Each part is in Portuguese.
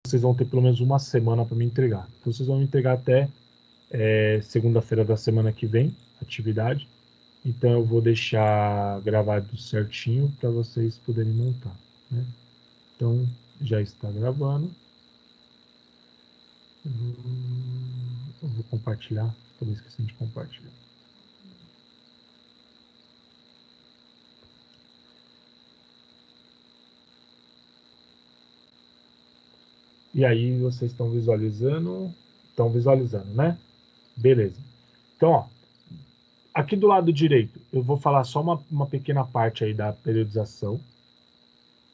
vocês vão ter pelo menos uma semana para me entregar. Então, vocês vão me entregar até segunda-feira da semana que vem, atividade. Então, eu vou deixar gravado certinho para vocês poderem montar, né? Então, já está gravando. Eu vou compartilhar. Estou esquecendo de compartilhar. E aí, vocês estão visualizando? Estão visualizando, né? Beleza. Então, ó, aqui do lado direito, eu vou falar só uma pequena parte aí da periodização.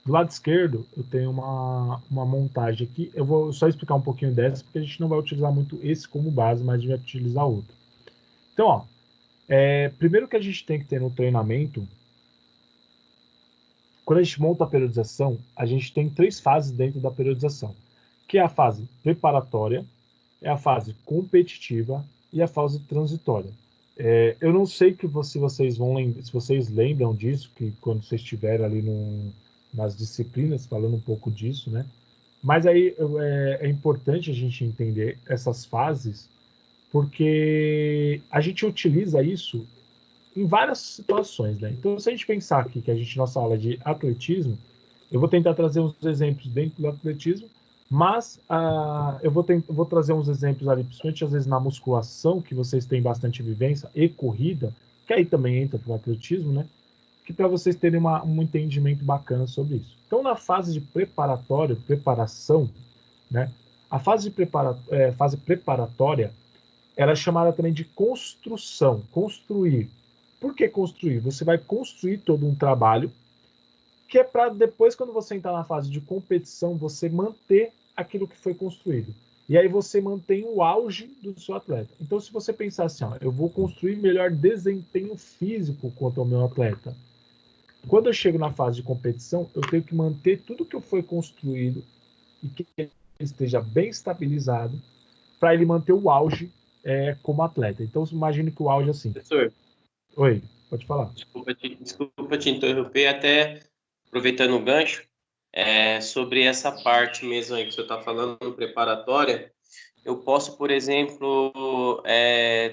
Do lado esquerdo, eu tenho uma montagem aqui. Eu vou só explicar um pouquinho dessa, porque a gente não vai utilizar muito esse como base, mas a gente vai utilizar outro. Então, ó, primeiro que a gente tem que ter no treinamento, quando a gente monta a periodização, a gente tem 3 fases dentro da periodização, que é a fase preparatória, é a fase competitiva e a fase transitória. Eu não sei se vocês lembram disso, que quando vocês estiverem ali nas disciplinas, falando um pouco disso, né? Mas aí é importante a gente entender essas fases, porque a gente utiliza isso em várias situações, né? Então, se a gente pensar aqui que nossa aula é de atletismo, eu vou tentar trazer uns exemplos dentro do atletismo, mas eu vou trazer uns exemplos ali, principalmente às vezes na musculação, que vocês têm bastante vivência, e corrida, que aí também entra para o atletismo, né? Que para vocês terem um entendimento bacana sobre isso. Então, na fase de preparação, né? A fase preparatória, ela é chamada também de construção, construir. Por que construir? Você vai construir todo um trabalho que é para depois, quando você entrar na fase de competição, você manter aquilo que foi construído. E aí você mantém o auge do seu atleta. Então, se você pensar assim, ó, eu vou construir melhor desempenho físico quanto ao meu atleta. Quando eu chego na fase de competição, eu tenho que manter tudo que foi construído e que ele esteja bem estabilizado para ele manter o auge como atleta. Então, imagine que o auge é assim. Professor, Oi, pode falar. desculpa te interromper, até aproveitando o gancho, sobre essa parte mesmo aí que você está falando, preparatória, eu posso, por exemplo,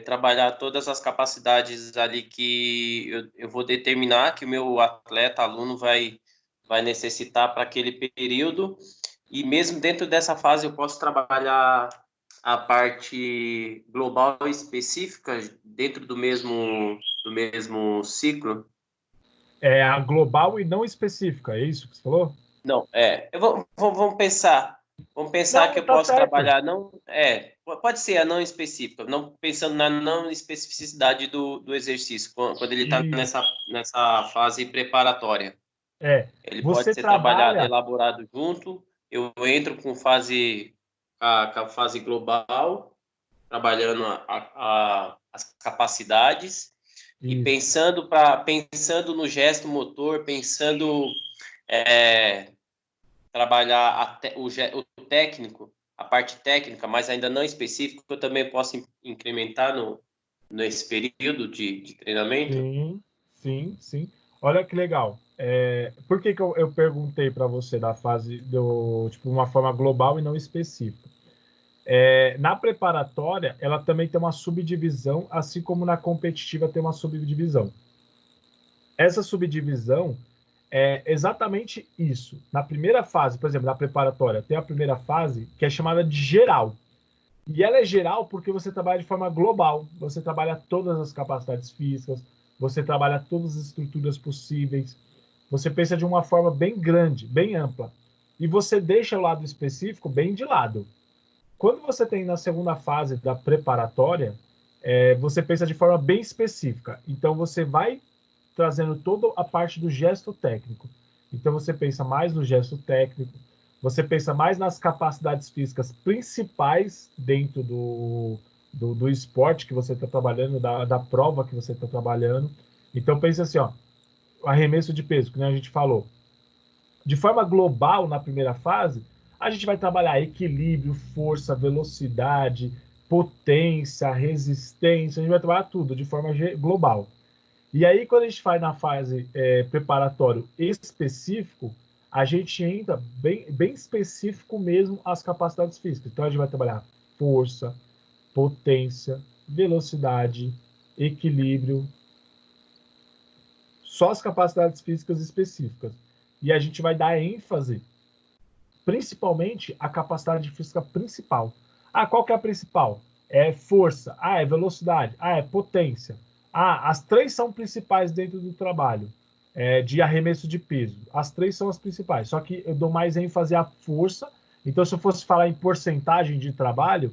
trabalhar todas as capacidades ali que eu vou determinar que o meu atleta, aluno, vai necessitar para aquele período, e mesmo dentro dessa fase eu posso trabalhar a parte global específica dentro do mesmo ciclo? É a global e não específica, é isso que você falou? Não, vamos pensar que Não, eu tá posso certo. trabalhar pode ser a não específica, não pensando na não especificidade do exercício, quando ele está Isso. nessa fase preparatória. É, Ele pode você ser trabalhado, trabalha. elaborado junto, eu entro com a fase global, trabalhando as capacidades e Isso. pensando no gesto motor, pensando é, trabalhar o técnico, a parte técnica, mas ainda não específico, eu também posso incrementar nesse período de treinamento. Sim, sim, sim. Olha que legal. Por que eu perguntei para você da fase tipo, uma forma global e não específica? Na preparatória, ela também tem uma subdivisão, assim como na competitiva tem uma subdivisão. Essa subdivisão é exatamente isso. Na primeira fase, por exemplo, na preparatória, tem a primeira fase que é chamada de geral. E ela é geral porque você trabalha de forma global. Você trabalha todas as capacidades físicas, você trabalha todas as estruturas possíveis. Você pensa de uma forma bem grande, bem ampla. E você deixa o lado específico bem de lado. Quando você tem na segunda fase da preparatória, você pensa de forma bem específica. Então você vai trazendo toda a parte do gesto técnico. Então você pensa mais no gesto técnico, você pensa mais nas capacidades físicas principais dentro do esporte que você está trabalhando, da prova que você está trabalhando. Então pensa assim, ó, arremesso de peso, que a gente falou. De forma global, na primeira fase, a gente vai trabalhar equilíbrio, força, velocidade, potência, resistência, a gente vai trabalhar tudo de forma global. E aí, quando a gente faz na fase preparatório específico, a gente entra bem específico mesmo as capacidades físicas. Então, a gente vai trabalhar força, potência, velocidade, equilíbrio, só as capacidades físicas específicas. E a gente vai dar ênfase, principalmente, à capacidade física principal. Ah, qual que é a principal? É força. Ah, é velocidade. Ah, é potência. Ah, as três são principais dentro do trabalho de arremesso de peso. As três são as principais. Só que eu dou mais ênfase à força. Então, se eu fosse falar em porcentagem de trabalho,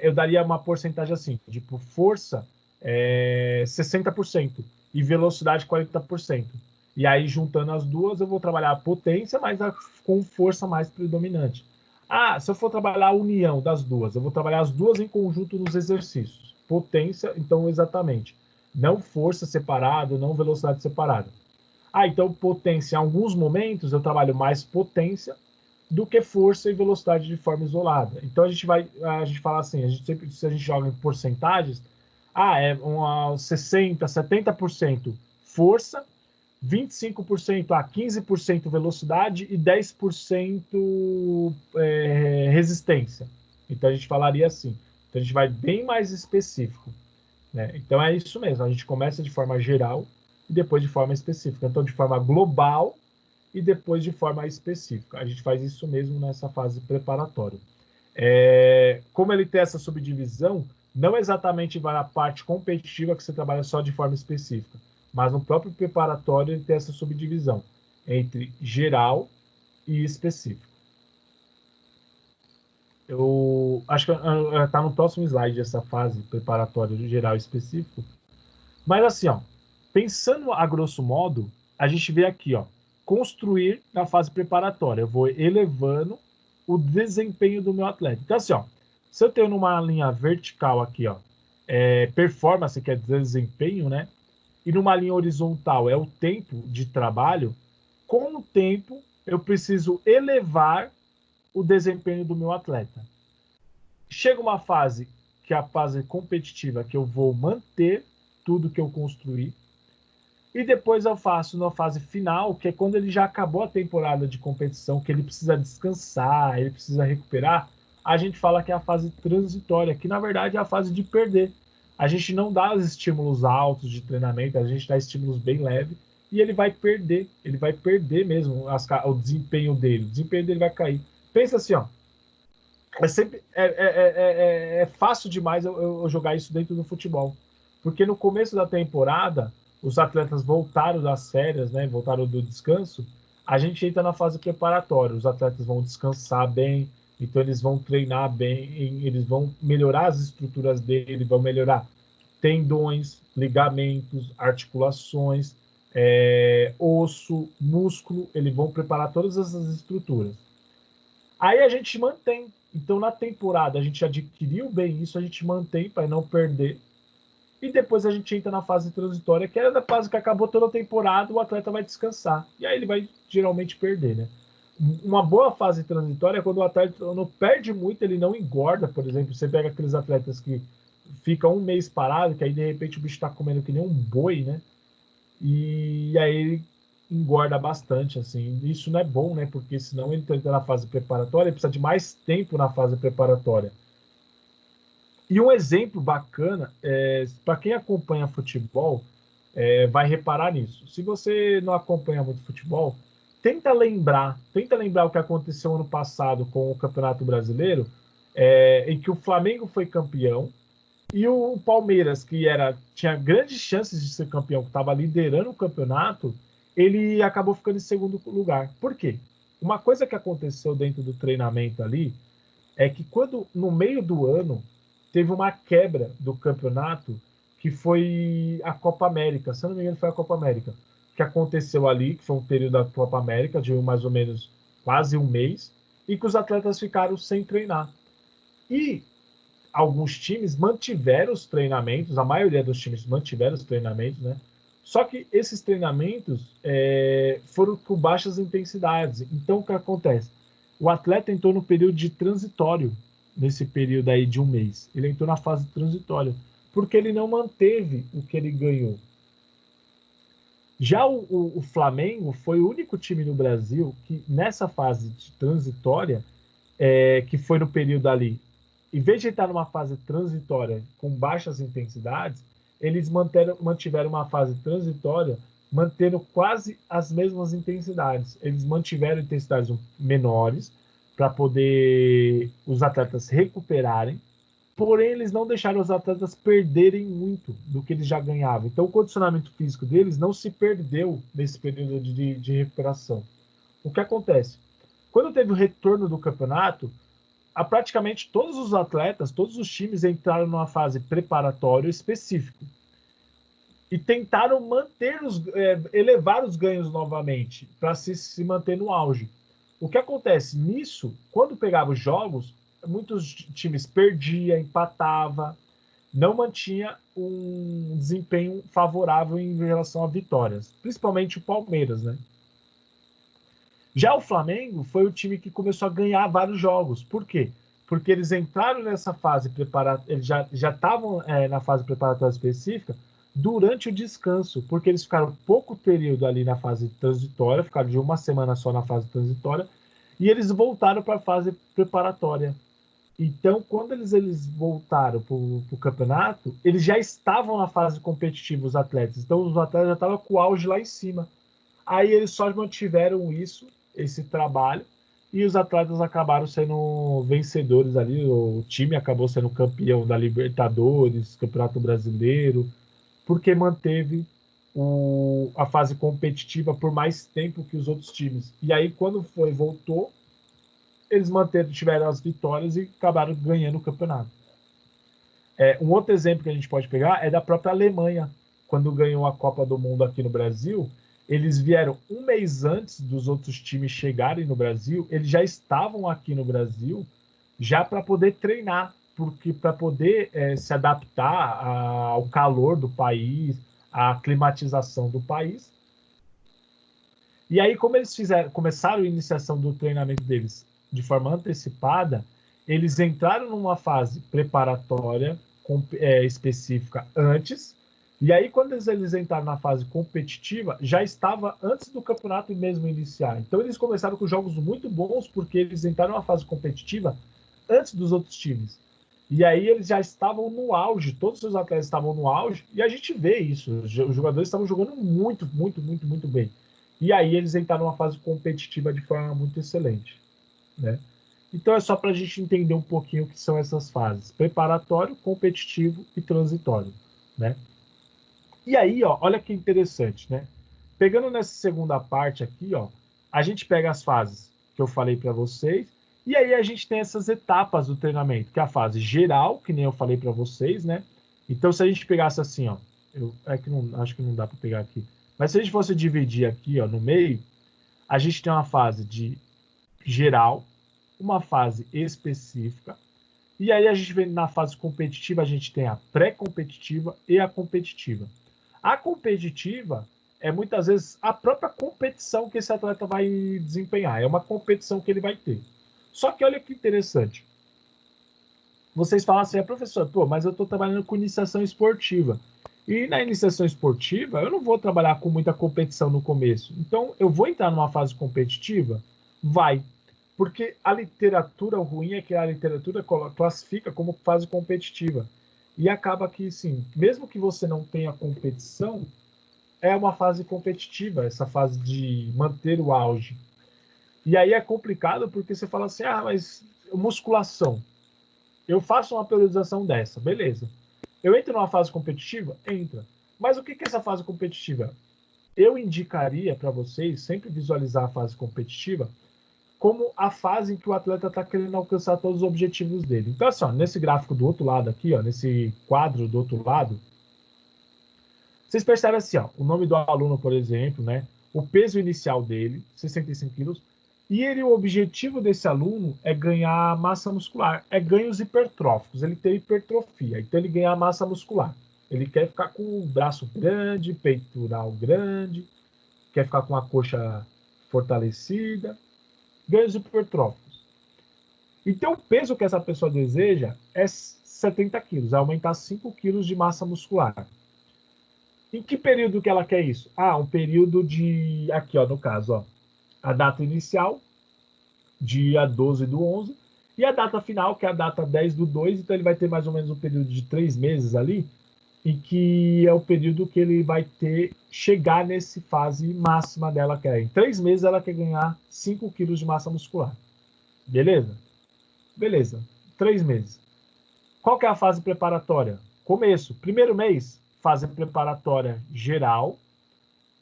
eu daria uma porcentagem assim, tipo, força 60% e velocidade 40%. E aí, juntando as duas, eu vou trabalhar a potência, mas com força mais predominante. Ah, se eu for trabalhar a união das duas, eu vou trabalhar as duas em conjunto nos exercícios. Potência, então, exatamente. Não força separada, não velocidade separada. Ah, então, potência, em alguns momentos, eu trabalho mais potência do que força e velocidade de forma isolada. Então a gente fala assim, se a gente joga em porcentagens, é uma 60, 70% força, 25% a 15% velocidade e 10% resistência. Então a gente falaria assim. Então a gente vai bem mais específico, né? Então é isso mesmo, a gente começa de forma geral e depois de forma específica. Então de forma global e depois de forma específica. A gente faz isso mesmo nessa fase preparatória. Como ele tem essa subdivisão, não exatamente vai a parte competitiva que você trabalha só de forma específica, mas no próprio preparatório ele tem essa subdivisão entre geral e específico. Eu acho que está no próximo slide essa fase preparatória de geral e específico. Mas assim, ó, pensando a grosso modo, a gente vê aqui, ó, construir na fase preparatória. Eu vou elevando o desempenho do meu atleta. Então, assim, ó, se eu tenho numa linha vertical aqui, ó, performance, que é desempenho, né? E numa linha horizontal é o tempo de trabalho, com o tempo eu preciso elevar o desempenho do meu atleta. Chega uma fase, que é a fase competitiva, que eu vou manter tudo que eu construí, e depois eu faço na fase final, que é quando ele já acabou a temporada de competição, que ele precisa descansar, ele precisa recuperar, a gente fala que é a fase transitória, que na verdade é a fase de perder. A gente não dá os estímulos altos de treinamento, a gente dá estímulos bem leves, e ele vai perder mesmo o desempenho dele, o desempenho dele vai cair. Pensa assim, ó, é fácil demais eu jogar isso dentro do futebol, porque no começo da temporada os atletas voltaram das férias, né, voltaram do descanso, a gente entra na fase preparatória, os atletas vão descansar bem, então eles vão treinar bem, eles vão melhorar as estruturas dele, vão melhorar tendões, ligamentos, articulações, osso, músculo, eles vão preparar todas essas estruturas. Aí a gente mantém. Então, na temporada, a gente adquiriu bem isso, a gente mantém para não perder. E depois a gente entra na fase transitória, que é da fase que acabou toda a temporada, o atleta vai descansar. E aí ele vai geralmente perder, né? Uma boa fase transitória é quando o atleta não perde muito, ele não engorda, por exemplo. Você pega aqueles atletas que ficam um mês parado, que aí de repente o bicho está comendo que nem um boi, né? E aí ele engorda bastante, assim. Isso não é bom, né? Porque senão ele entra na fase preparatória, ele precisa de mais tempo na fase preparatória. E um exemplo bacana, para quem acompanha futebol, vai reparar nisso. Se você não acompanha muito futebol, tenta lembrar o que aconteceu ano passado com o Campeonato Brasileiro, em que o Flamengo foi campeão e o Palmeiras, que tinha grandes chances de ser campeão, que estava liderando o campeonato, ele acabou ficando em segundo lugar. Por quê? Uma coisa que aconteceu dentro do treinamento ali é que quando, no meio do ano, teve uma quebra do campeonato, que foi a Copa América. Se eu não me engano, foi a Copa América. Que aconteceu ali, que foi um período da Copa América, de mais ou menos quase um mês, e que os atletas ficaram sem treinar. E alguns times mantiveram os treinamentos, a maioria dos times mantiveram os treinamentos, né? Só que esses treinamentos foram com baixas intensidades. Então, o que acontece? O atleta entrou no período de transitório, nesse período aí de um mês. Ele entrou na fase transitória, porque ele não manteve o que ele ganhou. Já o Flamengo foi o único time no Brasil que, nessa fase de transitória, que foi no período ali, em vez de estar numa fase transitória com baixas intensidades, eles mantiveram uma fase transitória mantendo quase as mesmas intensidades. Eles mantiveram intensidades menores para poder os atletas recuperarem, porém eles não deixaram os atletas perderem muito do que eles já ganhavam. Então o condicionamento físico deles não se perdeu nesse período de recuperação. O que acontece? Quando teve o retorno do campeonato, praticamente todos os atletas, todos os times entraram numa fase preparatória específica e tentaram elevar os ganhos novamente para se manter no auge. O que acontece nisso, quando pegava os jogos, muitos times perdiam, empatava, não mantinha um desempenho favorável em relação a vitórias, principalmente o Palmeiras, né? Já o Flamengo foi o time que começou a ganhar vários jogos. Por quê? Porque eles entraram nessa fase preparatória, eles já estavam na fase preparatória específica durante o descanso, porque eles ficaram pouco período ali na fase transitória, ficaram de uma semana só na fase transitória, e eles voltaram para a fase preparatória. Então, quando eles voltaram para o campeonato, eles já estavam na fase competitiva, os atletas. Então, os atletas já estavam com o auge lá em cima. Aí eles só mantiveram isso, esse trabalho, e os atletas acabaram sendo vencedores ali. O time acabou sendo campeão da Libertadores, Campeonato Brasileiro, porque manteve a fase competitiva por mais tempo que os outros times. E aí, quando voltou, eles tiveram as vitórias e acabaram ganhando o campeonato. Um outro exemplo que a gente pode pegar é da própria Alemanha, quando ganhou a Copa do Mundo aqui no Brasil. Eles vieram um mês antes dos outros times chegarem no Brasil, eles já estavam aqui no Brasil já para poder treinar, porque para poder se adaptar ao calor do país, à climatização do país. E aí, como eles começaram a iniciação do treinamento deles de forma antecipada, eles entraram numa fase preparatória específica antes, e aí quando eles entraram na fase competitiva, já estava antes do campeonato mesmo iniciar. Então eles começaram com jogos muito bons, porque eles entraram na fase competitiva antes dos outros times. E aí eles já estavam no auge, todos os atletas estavam no auge, e a gente vê isso, os jogadores estavam jogando muito, muito, muito, muito bem. E aí eles entraram numa fase competitiva de forma muito excelente, né? Então é só para a gente entender um pouquinho o que são essas fases: preparatório, competitivo e transitório, né? E aí, ó, olha que interessante, né? Pegando nessa segunda parte aqui, ó, a gente pega as fases que eu falei para vocês, e aí a gente tem essas etapas do treinamento, que é a fase geral, que nem eu falei para vocês, né? Então, se a gente pegasse assim, ó, acho que não dá para pegar aqui, mas se a gente fosse dividir aqui, ó, no meio, a gente tem uma fase de geral, uma fase específica, e aí a gente vem na fase competitiva, a gente tem a pré-competitiva e a competitiva. A competitiva é muitas vezes a própria competição que esse atleta vai desempenhar, é uma competição que ele vai ter. Só que olha que interessante. Vocês falam assim, professor, pô, mas eu estou trabalhando com iniciação esportiva. E na iniciação esportiva, eu não vou trabalhar com muita competição no começo. Então, eu vou entrar numa fase competitiva? Vai. Porque a literatura, o ruim é que a literatura classifica como fase competitiva. E acaba que, sim, mesmo que você não tenha competição, é uma fase competitiva, essa fase de manter o auge. E aí é complicado porque você fala assim, mas musculação. Eu faço uma periodização dessa, beleza. Eu entro numa fase competitiva? Entra. Mas o que é essa fase competitiva? Eu indicaria para vocês sempre visualizar a fase competitiva como a fase em que o atleta está querendo alcançar todos os objetivos dele. Então, assim, ó, nesse gráfico do outro lado aqui, ó, nesse quadro do outro lado, vocês percebem assim, ó, o nome do aluno, por exemplo, né? O peso inicial dele, 65 quilos, e o objetivo desse aluno é ganhar massa muscular, é ganhos hipertróficos, ele tem hipertrofia, então ele ganha massa muscular. Ele quer ficar com o braço grande, peitoral grande, quer ficar com a coxa fortalecida, ganhos hipertróficos. Então o peso que essa pessoa deseja é 70 quilos, é aumentar 5 quilos de massa muscular. Em que período que ela quer isso? Ah, um período de... Aqui, ó, no caso, ó, a data inicial, dia 12 do 11, e a data final, que é a data 10 do 2, então ele vai ter mais ou menos um período de 3 meses ali, e que é o período que ele vai ter, chegar nesse fase máxima dela, que é em 3 meses ela quer ganhar 5 quilos de massa muscular. Beleza? Beleza. 3 meses. Qual que é a fase preparatória? Começo. Primeiro mês, fase preparatória geral.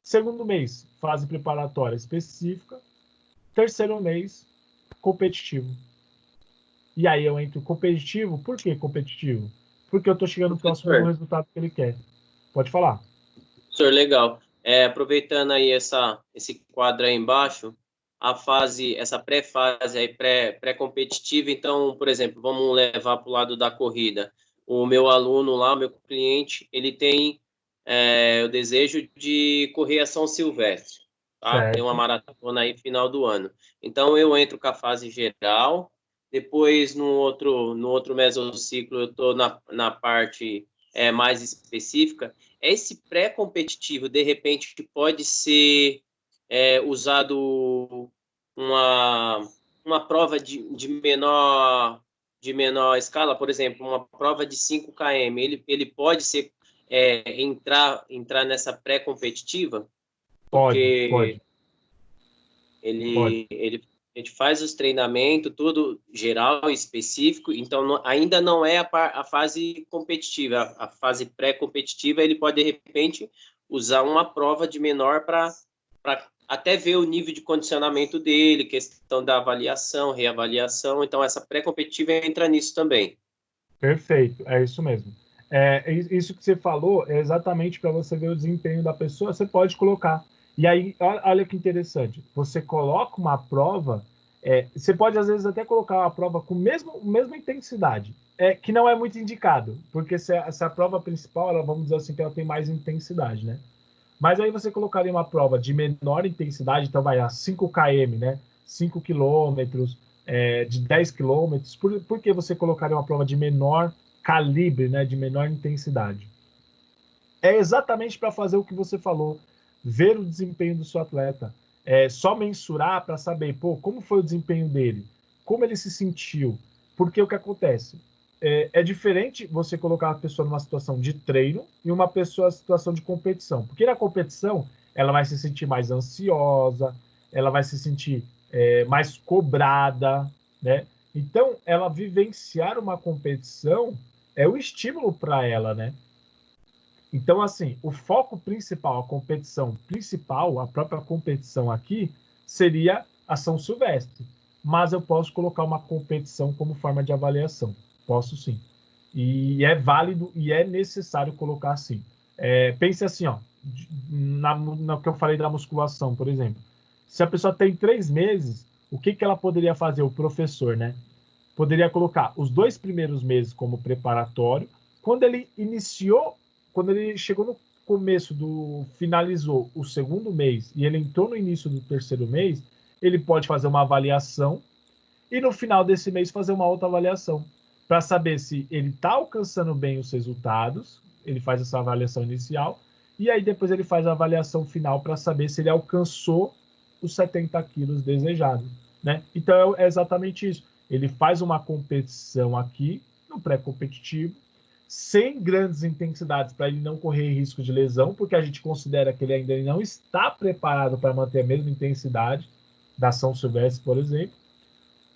Segundo mês, fase preparatória específica. Terceiro mês, competitivo. E aí eu entro competitivo. Por que competitivo? Porque eu estou chegando próximo do Professor, resultado que ele quer. Pode falar. professor, legal. Aproveitando aí esse quadro aí embaixo, a fase, essa pré-fase aí, pré-competitiva, então, por exemplo, vamos levar para o lado da corrida. O meu aluno lá, o meu cliente, ele tem o desejo de correr a São Silvestre, tá? Tem uma Certo. maratona aí final do ano. Então, eu entro com a fase geral, depois, no outro mesociclo, eu estou na parte mais específica. Esse pré-competitivo, de repente, pode ser usado uma, uma prova de menor escala, por exemplo, uma prova de 5 km, ele pode ser entrar nessa pré-competitiva, Pode, porque pode, pode. a gente faz os treinamentos, tudo geral e específico, então ainda não é a fase competitiva, a fase pré-competitiva, ele pode, de repente, usar uma prova de menor para até ver o nível de condicionamento dele, questão da avaliação, reavaliação, então essa pré-competitiva entra nisso também. Perfeito, é isso mesmo. Isso que você falou é exatamente para você ver o desempenho da pessoa, você pode colocar. E aí, olha que interessante, você coloca uma prova, você pode às vezes até colocar uma prova com mesma intensidade, que não é muito indicado, porque se a prova principal, vamos dizer assim, que ela tem mais intensidade, né? Mas aí você colocaria uma prova de menor intensidade, então vai a 5 km, né? 5 quilômetros, de 10 quilômetros. Por que você colocaria uma prova de menor calibre, né? De menor intensidade? É exatamente para fazer o que você falou, ver o desempenho do seu atleta. Só mensurar para saber, pô, como foi o desempenho dele, como ele se sentiu. Porque o que acontece? É diferente você colocar a pessoa numa situação de treino e uma pessoa numa situação de competição. Porque na competição, ela vai se sentir mais ansiosa, ela vai se sentir mais cobrada, né? Então, ela vivenciar uma competição é o estímulo para ela, né? Então, assim, o foco principal, a competição principal, a própria competição aqui, seria a São Silvestre. Mas eu posso colocar uma competição como forma de avaliação. Posso sim. E é válido e é necessário colocar assim. Pense assim, ó, na que eu falei da musculação, por exemplo. Se a pessoa tem 3 meses, o que, que ela poderia fazer, o professor, né? Poderia colocar os 2 primeiros meses como preparatório. Quando ele iniciou, quando ele chegou no começo finalizou o segundo mês e ele entrou no início do terceiro mês, ele pode fazer uma avaliação e no final desse mês fazer uma outra avaliação para saber se ele está alcançando bem os resultados. Ele faz essa avaliação inicial e aí depois ele faz a avaliação final para saber se ele alcançou os 70 quilos desejados, né? Então é exatamente isso. Ele faz uma competição aqui no pré-competitivo sem grandes intensidades para ele não correr risco de lesão, porque a gente considera que ele ainda não está preparado para manter a mesma intensidade da São Silvestre, por exemplo.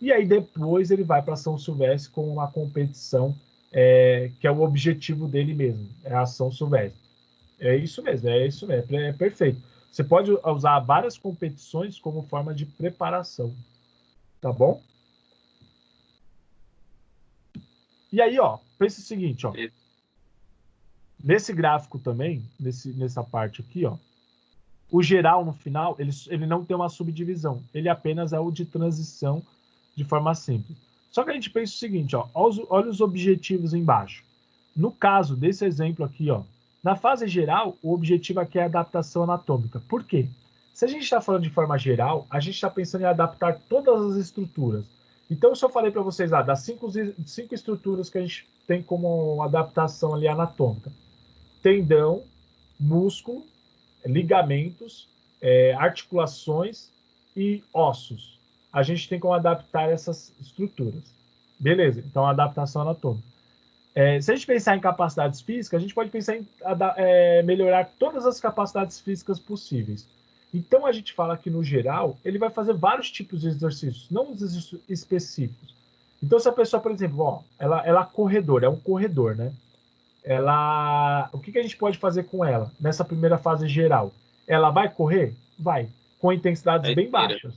E aí depois ele vai para São Silvestre com uma competição que é o objetivo dele mesmo, é a São Silvestre. É isso mesmo, é perfeito. Você pode usar várias competições como forma de preparação, tá bom? E aí, ó, pensa o seguinte, ó, nesse gráfico também, nessa parte aqui, ó, o geral no final, ele não tem uma subdivisão, ele apenas é o de transição de forma simples. Só que a gente pensa o seguinte, ó, olha os objetivos embaixo. No caso desse exemplo aqui, ó, na fase geral, o objetivo aqui é a adaptação anatômica. Por quê? Se a gente está falando de forma geral, a gente está pensando em adaptar todas as estruturas. Então, se eu falei para vocês lá, das cinco estruturas que a gente tem como adaptação ali anatômica: tendão, músculo, ligamentos, articulações e ossos. A gente tem como adaptar essas estruturas. Beleza, então adaptação anatômica. Se a gente pensar em capacidades físicas, a gente pode pensar em melhorar todas as capacidades físicas possíveis. Então, a gente fala que, no geral, ele vai fazer vários tipos de exercícios, não exercícios específicos. Então, se a pessoa, por exemplo, ela é corredora, é um corredor, né? O que a gente pode fazer com ela nessa primeira fase geral? Ela vai correr? Vai, com intensidades bem baixas.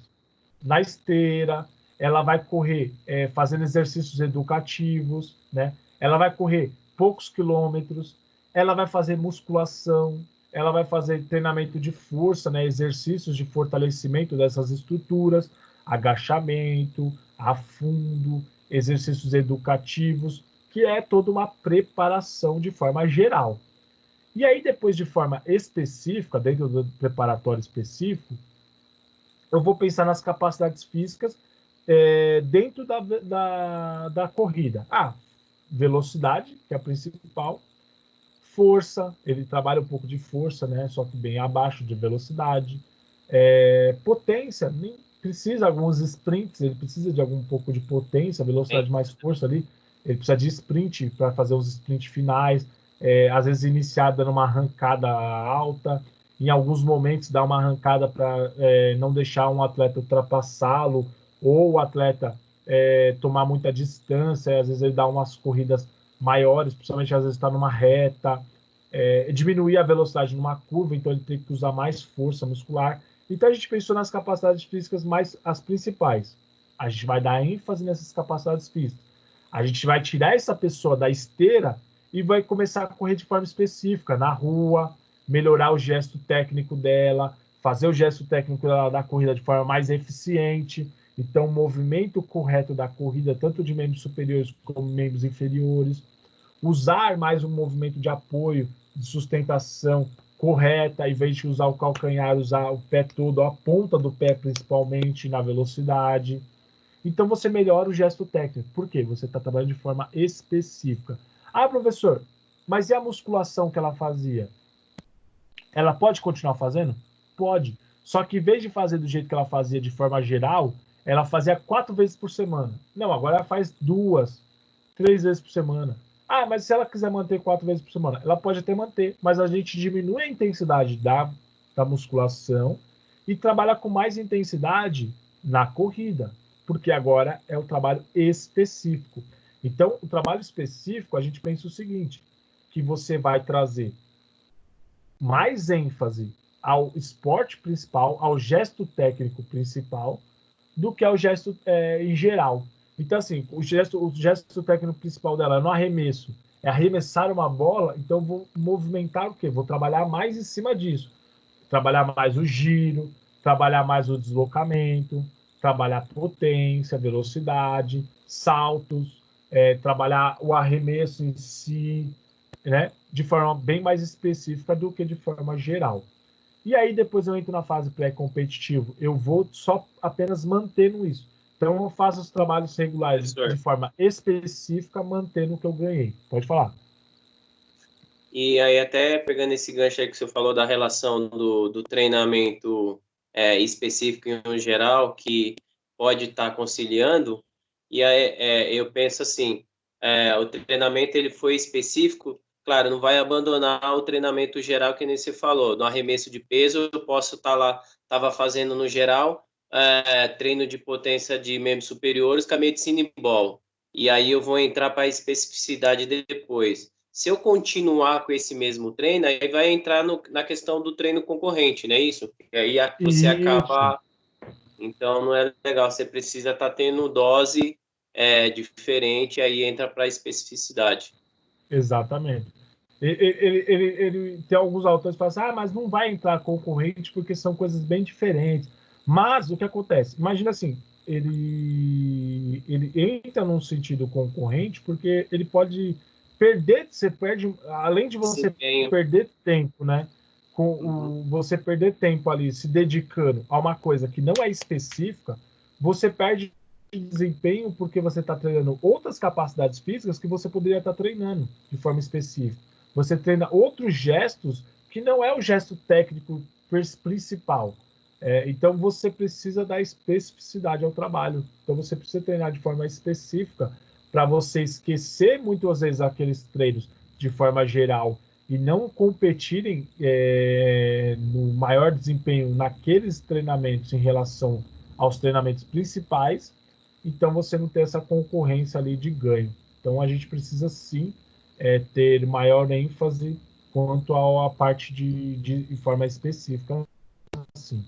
Na esteira, ela vai correr fazendo exercícios educativos, né? Ela vai correr poucos quilômetros, ela vai fazer musculação, ela vai fazer treinamento de força, né? Exercícios de fortalecimento dessas estruturas, agachamento, afundo, exercícios educativos, que é toda uma preparação de forma geral. E aí, depois, de forma específica, dentro do preparatório específico, eu vou pensar nas capacidades físicas dentro da corrida. Velocidade, que é a principal. Força, ele trabalha um pouco de força, né? Só que bem abaixo de velocidade. Potência, nem precisa alguns sprints, ele precisa de algum pouco de potência, velocidade mais força ali. Ele precisa de sprint para fazer os sprints finais. Às vezes iniciar dando uma arrancada alta, em alguns momentos dar uma arrancada para não deixar um atleta ultrapassá-lo, ou o atleta tomar muita distância, às vezes ele dá umas corridas maiores, principalmente às vezes está numa reta, diminuir a velocidade numa curva, então ele tem que usar mais força muscular. Então a gente pensou nas capacidades físicas mais as principais. A gente vai dar ênfase nessas capacidades físicas. A gente vai tirar essa pessoa da esteira e vai começar a correr de forma específica, na rua, melhorar o gesto técnico dela, fazer o gesto técnico dela da corrida de forma mais eficiente. Então, o movimento correto da corrida, tanto de membros superiores como membros inferiores. Usar mais um movimento de apoio, de sustentação correta, em vez de usar o calcanhar, usar o pé todo, a ponta do pé principalmente na velocidade. Então você melhora o gesto técnico. Por quê? Você está trabalhando de forma específica. Professor, mas e a musculação que ela fazia? Ela pode continuar fazendo? Pode. Só que em vez de fazer do jeito que ela fazia de forma geral, ela fazia 4 vezes por semana. Não, agora ela faz 2, 3 vezes por semana. Mas se ela quiser manter 4 vezes por semana, ela pode até manter, mas a gente diminui a intensidade da musculação e trabalha com mais intensidade na corrida, porque agora é o trabalho específico. Então, o trabalho específico, a gente pensa o seguinte, que você vai trazer mais ênfase ao esporte principal, ao gesto técnico principal, do que ao gesto em geral. Então, assim, o gesto técnico principal dela é no arremesso, é arremessar uma bola, então eu vou movimentar o quê? Vou trabalhar mais em cima disso. Trabalhar mais o giro, trabalhar mais o deslocamento, trabalhar potência, velocidade, saltos, trabalhar o arremesso em si, né? De forma bem mais específica do que de forma geral. E aí depois eu entro na fase pré-competitivo, eu vou só apenas mantendo isso. Então eu faço os trabalhos regulares de forma específica, mantendo o que eu ganhei. Pode falar. E aí, até pegando esse gancho aí que você falou da relação do treinamento específico em geral, que pode estar conciliando, e aí eu penso assim, o treinamento ele foi específico, claro, não vai abandonar o treinamento geral que nem você falou, no arremesso de peso eu posso estar lá, estava fazendo no geral, treino de potência de membros superiores com a medicina em ball, e aí eu vou entrar para a especificidade depois. Se eu continuar com esse mesmo treino, aí vai entrar na questão do treino concorrente, não é isso? E aí você acaba. Então não é legal, você precisa estar tendo dose diferente, aí entra para a especificidade. Exatamente. Ele tem alguns autores que falam assim, mas não vai entrar concorrente porque são coisas bem diferentes. Mas o que acontece? Imagina assim, ele entra num sentido concorrente porque ele pode perder, você perde, além de você perder tempo, né? Você perder tempo ali se dedicando a uma coisa que não é específica, você perde desempenho porque você está treinando outras capacidades físicas que você poderia estar treinando de forma específica. Você treina outros gestos que não é o gesto técnico principal. Então, você precisa dar especificidade ao trabalho. Então, você precisa treinar de forma específica para você esquecer, muitas vezes, aqueles treinos de forma geral e não competirem no maior desempenho naqueles treinamentos em relação aos treinamentos principais. Então, você não tem essa concorrência ali de ganho. Então, a gente precisa, sim, ter maior ênfase quanto à parte de forma específica, assim.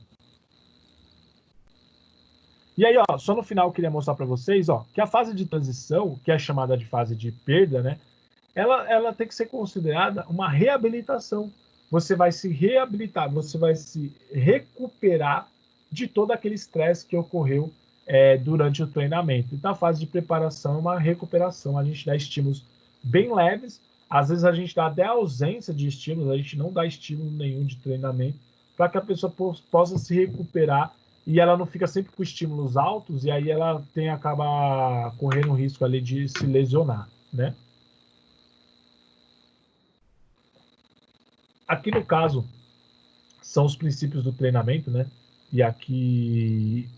E aí, ó, só no final eu queria mostrar para vocês, ó, que a fase de transição, que é chamada de fase de perda, né, ela tem que ser considerada uma reabilitação. Você vai se reabilitar, você vai se recuperar de todo aquele estresse que ocorreu durante o treinamento. Então, a fase de preparação é uma recuperação. A gente dá estímulos bem leves, às vezes a gente dá até ausência de estímulos, a gente não dá estímulo nenhum de treinamento, para que a pessoa possa se recuperar e ela não fica sempre com estímulos altos e aí ela acaba correndo o risco ali de se lesionar, né? Aqui no caso são os princípios do treinamento, né? E aqui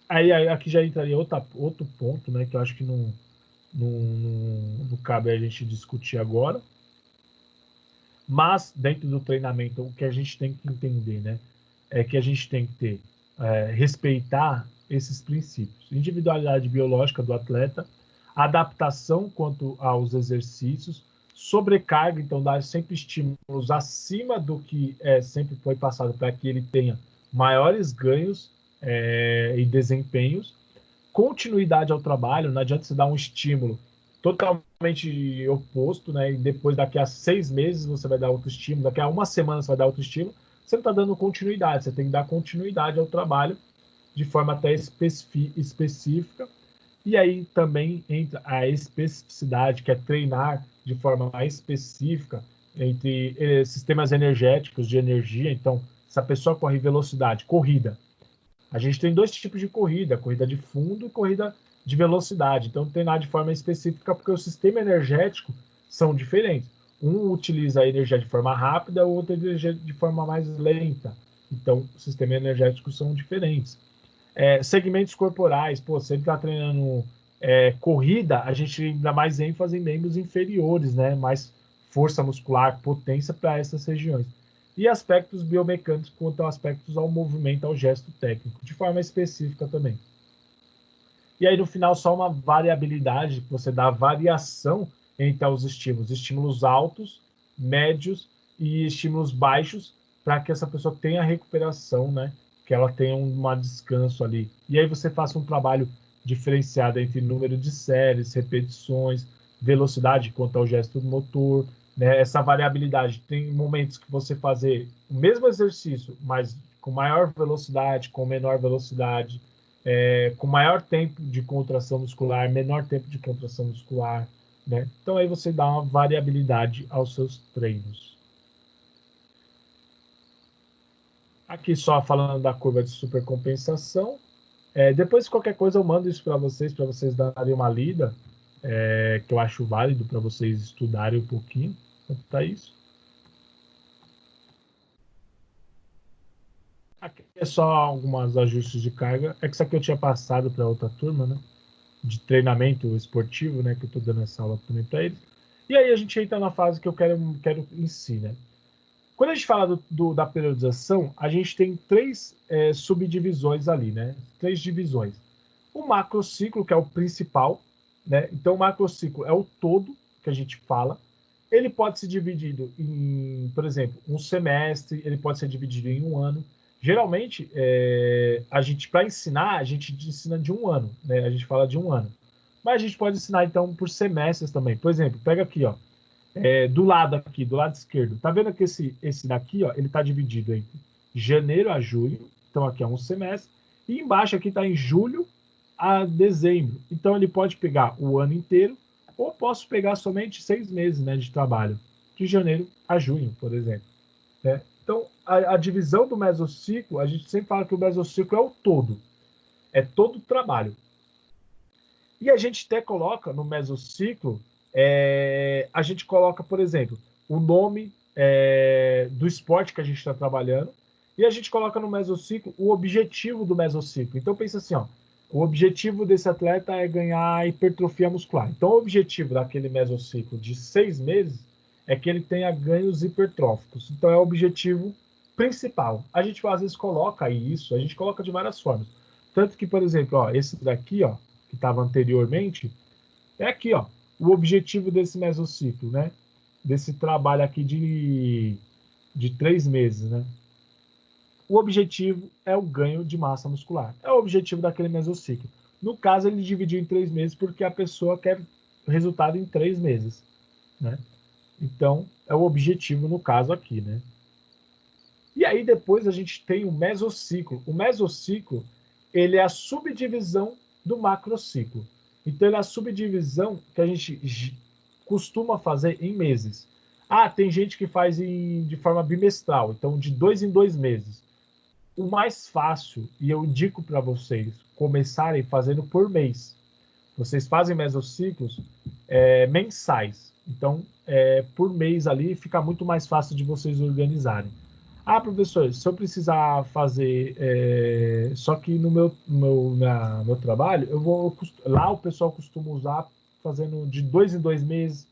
aqui já entraria outro ponto, né? Que eu acho que não cabe a gente discutir agora. Mas dentro do treinamento o que a gente tem que entender, né? É que a gente tem que ter respeitar esses princípios: individualidade biológica do atleta, adaptação quanto aos exercícios, sobrecarga, então dar sempre estímulos acima do que sempre foi passado para que ele tenha maiores ganhos e desempenhos, continuidade ao trabalho. Não adianta você dar um estímulo totalmente oposto, né? E depois, daqui a 6 meses, você vai dar outro estímulo, daqui a uma semana você vai dar outro estímulo. Você não está dando continuidade, você tem que dar continuidade ao trabalho de forma até específica. E aí também entra a especificidade, que é treinar de forma mais específica entre sistemas energéticos de energia. Então, se a pessoa corre velocidade, corrida, a gente tem 2 tipos de corrida: corrida de fundo e corrida de velocidade. Então, treinar de forma específica, porque o sistema energético são diferentes. Um utiliza a energia de forma rápida, o outro energia de forma mais lenta. Então, os sistemas energéticos são diferentes. Segmentos corporais, pô, sempre está treinando corrida, a gente dá mais ênfase em membros inferiores, né? Mais força muscular, potência para essas regiões. E aspectos biomecânicos quanto a aspectos ao movimento, ao gesto técnico, de forma específica também. E aí, no final, só uma variabilidade, que você dá variação entre os estímulos. Estímulos altos, médios e estímulos baixos, para que essa pessoa tenha recuperação, né? Que ela tenha um descanso ali. E aí você faça um trabalho diferenciado entre número de séries, repetições, velocidade quanto ao gesto motor, né? Essa variabilidade. Tem momentos que você fazer o mesmo exercício, mas com maior velocidade, com menor velocidade, com maior tempo de contração muscular, menor tempo de contração muscular, né? Então aí você dá uma variabilidade aos seus treinos. Aqui só falando da curva de supercompensação. Depois, qualquer coisa, eu mando isso para vocês darem uma lida, que eu acho válido para vocês estudarem um pouquinho quanto a isso. Aqui é só alguns ajustes de carga. É que isso aqui eu tinha passado para outra turma, né? De treinamento esportivo, né? Que eu estou dando essa aula também para eles. E aí a gente entra na fase que eu quero em si, né? Quando a gente fala da periodização, a gente tem 3 subdivisões ali, né? 3 divisões. O macrociclo, que é o principal, né? Então, o macrociclo é o todo que a gente fala. Ele pode ser dividido em, por exemplo, um semestre, ele pode ser dividido em um ano. Geralmente, a gente, para ensinar, a gente ensina de um ano, né? A gente fala de um ano. Mas a gente pode ensinar, então, por semestres também. Por exemplo, pega aqui, ó. Do lado aqui, do lado esquerdo, tá vendo que esse daqui, ó, ele tá dividido entre janeiro a julho, então aqui é um semestre, e embaixo aqui tá em julho a dezembro. Então ele pode pegar o ano inteiro, ou posso pegar somente 6 meses, né, de trabalho, de janeiro a junho, por exemplo, né? Então a divisão do mesociclo, a gente sempre fala que o mesociclo é o todo, é todo o trabalho. E a gente até coloca no mesociclo, a gente coloca, por exemplo, o nome do esporte que a gente está trabalhando, e a gente coloca no mesociclo o objetivo do mesociclo. Então, pensa assim, ó, o objetivo desse atleta é ganhar hipertrofia muscular. Então, o objetivo daquele mesociclo de 6 meses é que ele tenha ganhos hipertróficos. Então, é o objetivo principal. A gente, às vezes, coloca isso, a gente coloca de várias formas. Tanto que, por exemplo, ó, esse daqui, ó, que estava anteriormente, é aqui, ó, o objetivo desse mesociclo, né? Desse trabalho aqui de 3 meses, né? O objetivo é o ganho de massa muscular. É o objetivo daquele mesociclo. No caso, ele dividiu em 3 meses porque a pessoa quer resultado em 3 meses, né? Então, é o objetivo no caso aqui, né? E aí depois a gente tem o mesociclo. O mesociclo, ele é a subdivisão do macrociclo. Então, ele é a subdivisão que a gente costuma fazer em meses. Ah, tem gente que faz de forma bimestral, então de 2 em 2 meses. O mais fácil, e eu indico para vocês começarem fazendo por mês. Vocês fazem mesociclos mensais. Então, por mês ali, fica muito mais fácil de vocês organizarem. Ah, professor, se eu precisar fazer, só que no meu trabalho, lá o pessoal costuma usar fazendo de 2 em 2 meses,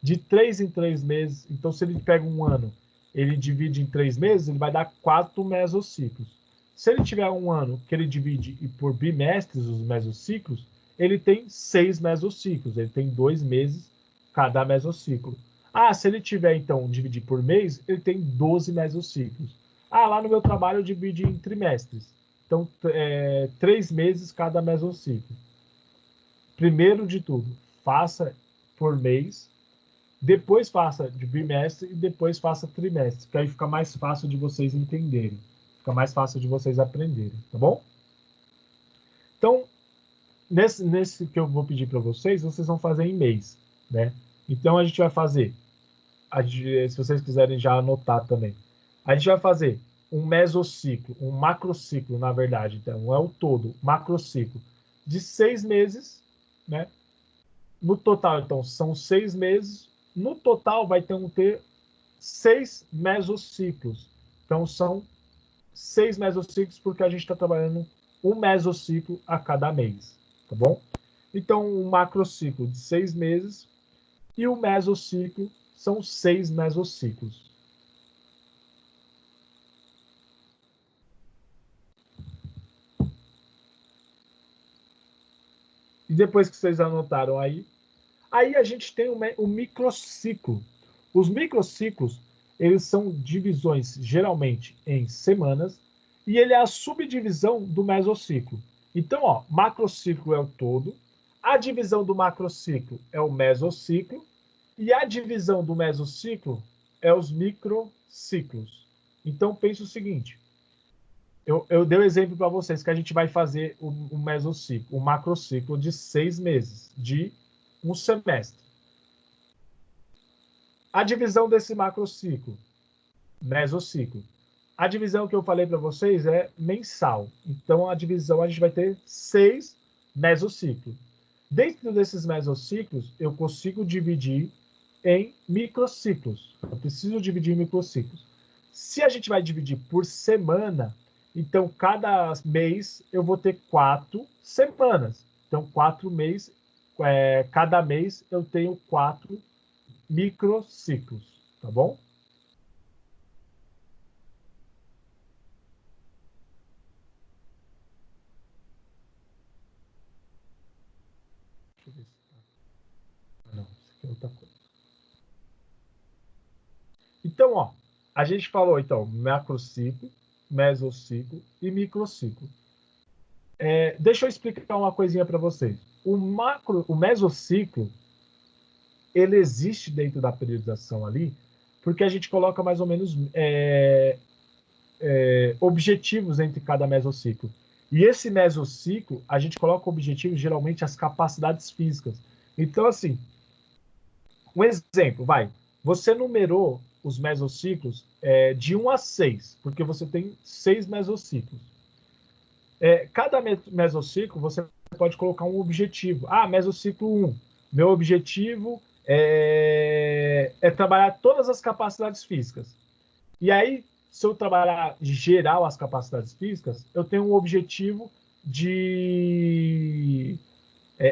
de 3 em 3 meses. Então, se ele pega um ano, ele divide em 3 meses, ele vai dar 4 mesociclos. Se ele tiver um ano que ele divide por bimestres os mesociclos, ele tem 6 mesociclos, ele tem 2 meses cada mesociclo. Ah, se ele tiver, então, dividir por mês, ele tem 12 mesociclos. Ah, lá no meu trabalho eu divido em trimestres. Então, 3 meses cada mesociclo. Primeiro de tudo, faça por mês, depois faça de bimestre e depois faça trimestre, que aí fica mais fácil de vocês entenderem. Fica mais fácil de vocês aprenderem, tá bom? Então, nesse que eu vou pedir para vocês, vocês vão fazer em mês, né? Então, a gente vai fazer, se vocês quiserem já anotar também, a gente vai fazer um mesociclo, um macrociclo, na verdade, então, é o todo, macrociclo, de 6 meses, né? No total, então, são 6 meses. No total, vai ter 6 mesociclos. Então, são 6 mesociclos, porque a gente está trabalhando um mesociclo a cada mês, tá bom? Então, um macrociclo de 6 meses e o mesociclo são 6 mesociclos. E depois que vocês anotaram aí a gente tem o microciclo. Os microciclos, eles são divisões geralmente em semanas e ele é a subdivisão do mesociclo. Então, ó, macrociclo é o todo, a divisão do macrociclo é o mesociclo e a divisão do mesociclo é os microciclos. Então, pense o seguinte, eu dei o exemplo para vocês que a gente vai fazer o mesociclo, o macrociclo de 6 meses, de um semestre. A divisão desse macrociclo, mesociclo. A divisão que eu falei para vocês é mensal. Então, a divisão a gente vai ter 6 mesociclos. Dentro desses mesociclos, eu consigo dividir em microciclos. Eu preciso dividir em microciclos. Se a gente vai dividir por semana, então cada mês eu vou ter 4 semanas. Então, 4 meses, cada mês eu tenho 4 microciclos, tá bom? Deixa eu ver se tá. Não, isso aqui é outra coisa. Então, ó, a gente falou, então, macrociclo, mesociclo e microciclo. Deixa eu explicar uma coisinha para vocês. O mesociclo, ele existe dentro da periodização ali, porque a gente coloca mais ou menos objetivos entre cada mesociclo. E esse mesociclo, a gente coloca objetivos, geralmente, as capacidades físicas. Então, assim, um exemplo, você numerou os mesociclos de 1 a 6, porque você tem 6 mesociclos. Cada mesociclo, você pode colocar um objetivo. Ah, mesociclo 1, meu objetivo é trabalhar todas as capacidades físicas. E aí, se eu trabalhar geral as capacidades físicas, eu tenho um objetivo de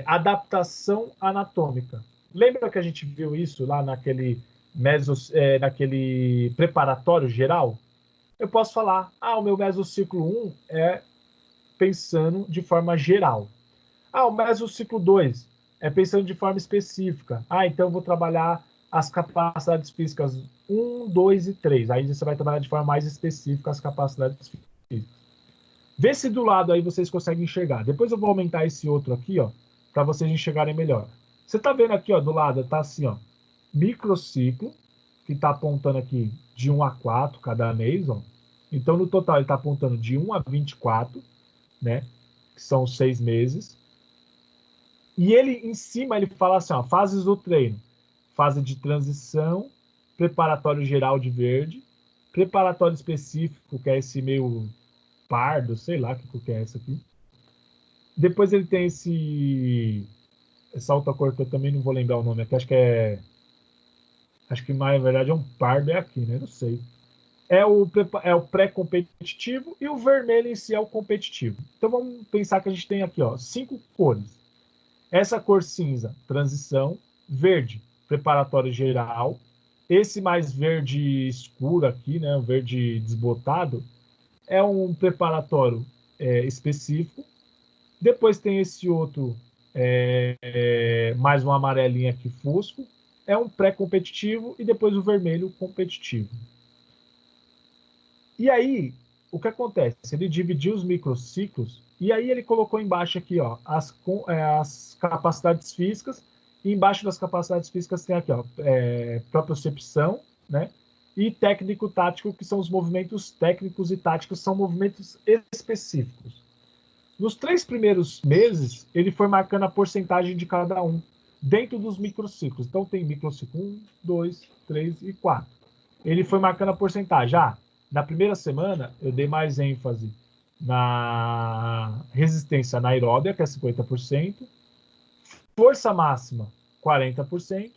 adaptação anatômica. Lembra que a gente viu isso lá naquele preparatório geral? Eu posso falar, o meu mesociclo 1 é pensando de forma geral. O mesociclo 2 é pensando de forma específica. Então eu vou trabalhar as capacidades físicas 1, 2 e 3. Aí você vai trabalhar de forma mais específica as capacidades físicas. Vê se do lado aí vocês conseguem enxergar. Depois eu vou aumentar esse outro aqui, ó, para vocês enxergarem melhor. Você está vendo aqui, ó, do lado, tá assim, ó, microciclo, que está apontando aqui de 1 a 4 cada mês, ó. Então, no total, ele está apontando de 1 a 24, né, que são 6 meses. E ele, em cima, ele fala assim, ó, fases do treino. Fase de transição, preparatório geral de verde, preparatório específico, que é esse meio pardo, sei lá o que é esse aqui. Depois ele tem essa outra cor que eu também não vou lembrar o nome aqui, acho que na verdade é um pardo, é aqui, né? Não sei. É o pré-competitivo e o vermelho em si é o competitivo. Então vamos pensar que a gente tem aqui, ó, 5 cores. Essa cor cinza, transição, verde, preparatório geral, esse mais verde escuro aqui, né, o verde desbotado, é um preparatório específico. Depois tem esse outro, mais um amarelinho aqui, fosco, é um pré-competitivo, e depois o vermelho competitivo. E aí, o que acontece? Ele dividiu os microciclos, e aí ele colocou embaixo aqui, ó, as capacidades físicas, e embaixo das capacidades físicas tem aqui, ó, propriocepção, né? E técnico-tático, que são os movimentos técnicos e táticos, são movimentos específicos. Nos 3 primeiros meses, ele foi marcando a porcentagem de cada um, dentro dos microciclos. Então, tem microciclo 1, 2, 3 e 4. Ele foi marcando a porcentagem. Na primeira semana, eu dei mais ênfase na resistência anaeróbia, que é 50%, força máxima, 40%,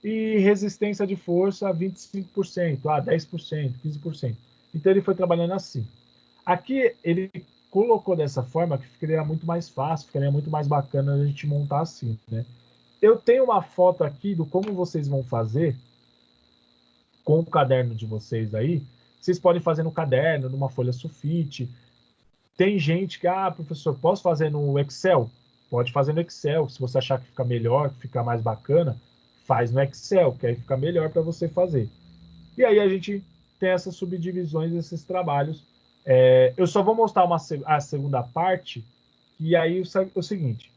e resistência de força, 25%, 10%, 15%. Então, ele foi trabalhando assim. Aqui, ele colocou dessa forma que ficaria muito mais fácil, ficaria muito mais bacana a gente montar assim, né? Eu tenho uma foto aqui do como vocês vão fazer com o caderno de vocês aí. Vocês podem fazer no caderno, numa folha sulfite. Tem gente que, professor, posso fazer no Excel? Pode fazer no Excel. Se você achar que fica melhor, que fica mais bacana, faz no Excel, que aí fica melhor para você fazer. E aí a gente tem essas subdivisões, esses trabalhos. Eu só vou mostrar a segunda parte, e aí o seguinte.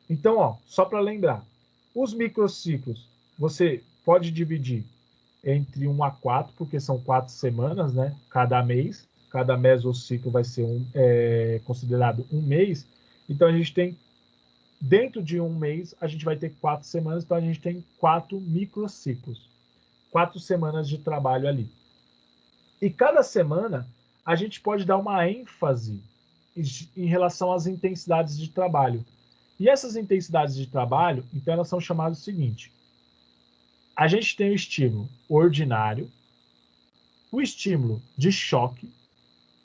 Então, ó, só para lembrar, os microciclos você pode dividir entre 1 a 4, porque são 4 semanas, né? Cada mês. Cada mesociclo vai ser considerado um mês. Então, a gente tem, dentro de um mês, a gente vai ter 4 semanas, então a gente tem 4 microciclos. 4 semanas de trabalho ali. E cada semana, a gente pode dar uma ênfase em relação às intensidades de trabalho. E essas intensidades de trabalho, então, elas são chamadas o seguinte. A gente tem o estímulo ordinário, o estímulo de choque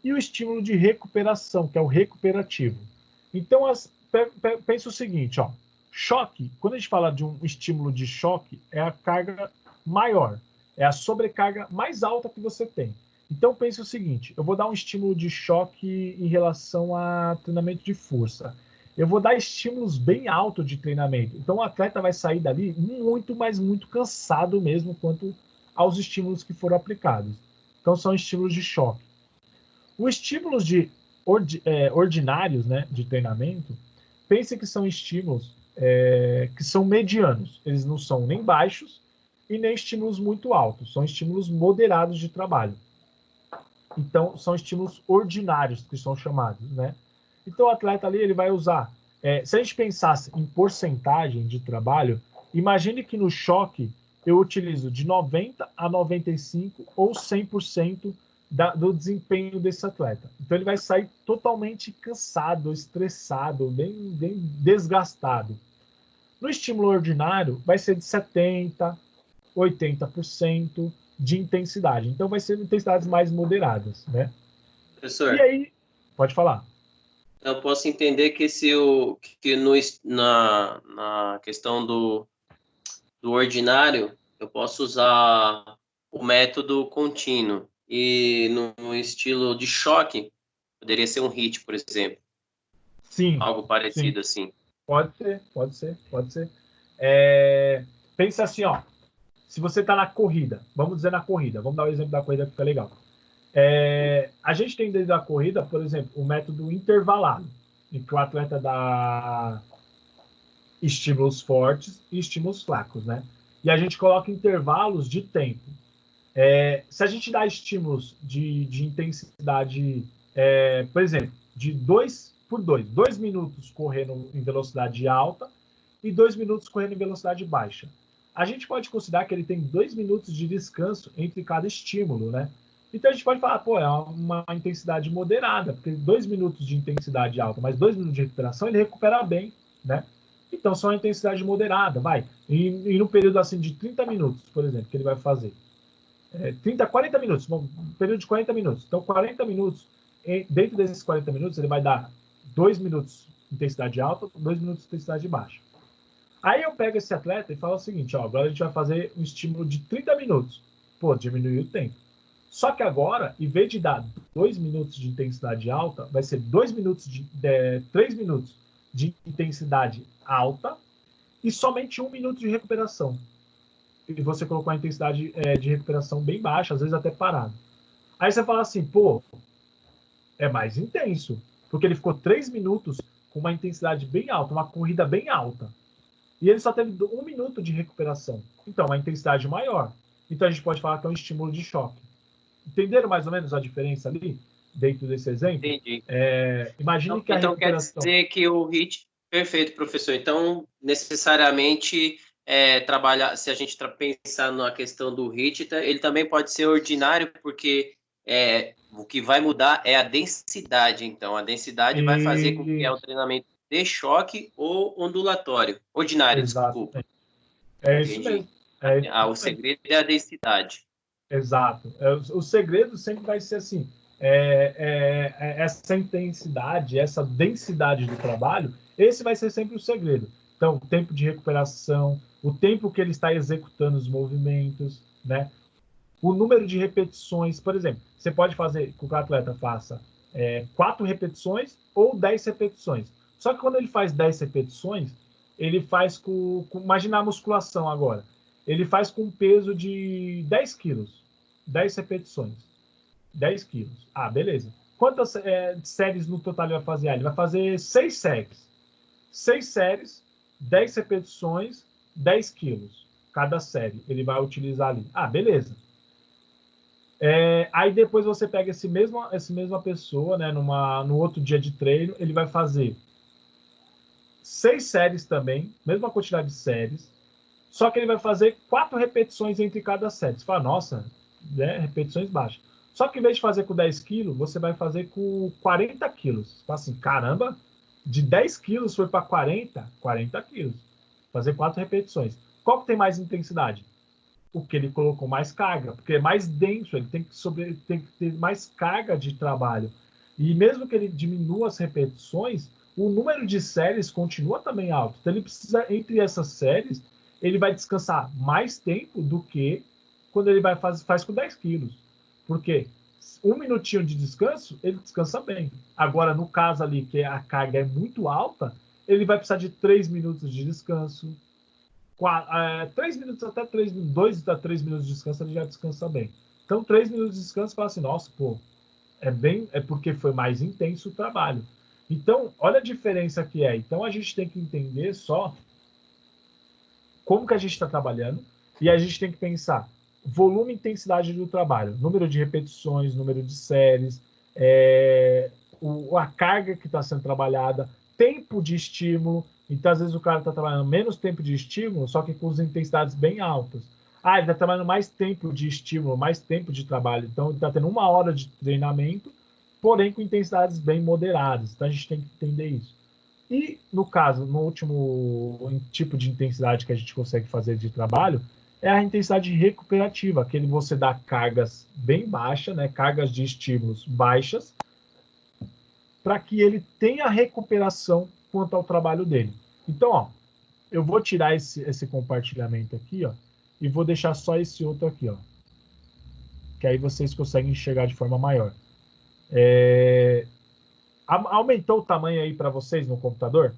e o estímulo de recuperação, que é o recuperativo. Então, pensa o seguinte, ó, choque, quando a gente fala de um estímulo de choque, é a carga maior, é a sobrecarga mais alta que você tem. Então, pense o seguinte, eu vou dar um estímulo de choque em relação a treinamento de força. Eu vou dar estímulos bem altos de treinamento. Então, o atleta vai sair dali muito, mas muito cansado mesmo quanto aos estímulos que foram aplicados. Então, são estímulos de choque. Os estímulos ordinários, né, de treinamento, pense que são estímulos que são medianos. Eles não são nem baixos e nem estímulos muito altos. São estímulos moderados de trabalho. Então, são estímulos ordinários que são chamados, né? Então, o atleta ali, ele vai usar... se a gente pensasse em porcentagem de trabalho, imagine que no choque eu utilizo de 90% a 95% ou 100% do desempenho desse atleta. Então, ele vai sair totalmente cansado, estressado, bem desgastado. No estímulo ordinário, vai ser de 70%, 80% de intensidade. Então, vai ser intensidades mais moderadas, né? E Professor, aí, pode falar. eu posso entender que se o que no, na questão do ordinário, eu posso usar o método contínuo e no estilo de choque, poderia ser um HIIT, por exemplo, Sim, algo sim. parecido assim. Pode ser, pode ser, pode ser. É, pensa assim, ó. Se você está na corrida, vamos dizer na corrida, vamos dar o exemplo da corrida que fica legal. A gente tem dentro da corrida, por exemplo, o método intervalado, em que o atleta dá estímulos fortes e estímulos fracos, né? E a gente coloca intervalos de tempo. Se a gente dá estímulos de intensidade, por exemplo, de 2 por 2, 2 minutos correndo em velocidade alta e 2 minutos correndo em velocidade baixa. A gente pode considerar que ele tem 2 minutos de descanso entre cada estímulo, né? Então a gente pode falar, pô, é uma intensidade moderada, porque 2 minutos de intensidade alta, mais 2 minutos de recuperação, ele recupera bem, né? Então são uma intensidade moderada, vai. E no período assim de 30 minutos, por exemplo, que ele vai fazer. 30, 40 minutos, um período de 40 minutos. Então, 40 minutos, dentro desses 40 minutos, ele vai dar 2 minutos de intensidade alta, 2 minutos de intensidade baixa. Aí eu pego esse atleta e falo o seguinte, ó, agora a gente vai fazer um estímulo de 30 minutos. Pô, diminuiu o tempo. Só que agora, em vez de dar 2 minutos de intensidade alta, vai ser 2 minutos 3 minutos de intensidade alta e somente 1 minuto de recuperação. E você colocou a intensidade de recuperação bem baixa, às vezes até parado. Aí você fala assim, pô, é mais intenso, porque ele ficou 3 minutos com uma intensidade bem alta, uma corrida bem alta. E ele só teve 1 minuto de recuperação. Então, uma intensidade maior. Então, a gente pode falar que é um estímulo de choque. Entenderam mais ou menos a diferença ali, dentro desse exemplo? Entendi. Imagine Então, que a então quer recuperação... dizer que o HIIT, perfeito, professor. Então, necessariamente, trabalhar, se a gente pensar na questão do HIIT, ele também pode ser ordinário, porque o que vai mudar é a densidade. Então, a densidade vai fazer com que o treinamento de choque ou ondulatório. Ordinário, Exato. desculpa. É isso Entendi. mesmo. É isso O mesmo. segredo é a densidade. Exato. O segredo sempre vai ser assim: essa intensidade, essa densidade do trabalho, esse vai ser sempre o segredo. Então, o tempo de recuperação, o tempo que ele está executando os movimentos, né? O número de repetições, por exemplo, você pode fazer com que o atleta faça 4 repetições ou 10 repetições. Só que quando ele faz 10 repetições, ele faz imagina a musculação agora. Ele faz com um peso de 10 quilos. 10 repetições. 10 quilos. Ah, beleza. Quantas séries no total ele vai fazer? Ele vai fazer 6 séries. 6 séries, 10 repetições, 10 quilos. Cada série ele vai utilizar ali. Ah, beleza. Aí depois você pega essa mesma pessoa, né, no outro dia de treino, ele vai fazer 6 séries também, mesma quantidade de séries, só que ele vai fazer 4 repetições entre cada série. Você fala, nossa, né, repetições baixas. Só que em vez de fazer com 10 quilos, você vai fazer com 40 quilos. Você fala assim, caramba, de 10 quilos foi para 40 quilos. Fazer 4 repetições. Qual que tem mais intensidade? O que ele colocou mais carga, porque é mais denso, ele tem que ter mais carga de trabalho. E mesmo que ele diminua as repetições, o número de séries continua também alto. Então ele precisa, entre essas séries, ele vai descansar mais tempo do que quando ele faz com 10 quilos. Porque 1 minutinho de descanso, ele descansa bem. Agora, no caso ali, que a carga é muito alta, ele vai precisar de 3 minutos de descanso, 3 minutos até 3 minutos, 2 a 3 minutos de descanso, ele já descansa bem. Então, 3 minutos de descanso, fala assim, nossa, pô, é porque foi mais intenso o trabalho. Então, olha a diferença que é. Então, a gente tem que entender só como que a gente está trabalhando e a gente tem que pensar volume e intensidade do trabalho, número de repetições, número de séries, a carga que está sendo trabalhada, tempo de estímulo. Então, às vezes, o cara está trabalhando menos tempo de estímulo, só que com as intensidades bem altas. Ah, ele está trabalhando mais tempo de estímulo, mais tempo de trabalho. Então, ele está tendo 1 hora de treinamento, porém com intensidades bem moderadas. Então, a gente tem que entender isso. E, no caso, no último tipo de intensidade que a gente consegue fazer de trabalho, é a intensidade recuperativa, aquele você dá cargas bem baixas, né, cargas de estímulos baixas, para que ele tenha recuperação quanto ao trabalho dele. Então, ó, eu vou tirar esse compartilhamento aqui, ó, e vou deixar só esse outro aqui, ó, que aí vocês conseguem enxergar de forma maior. Aumentou o tamanho aí para vocês no computador?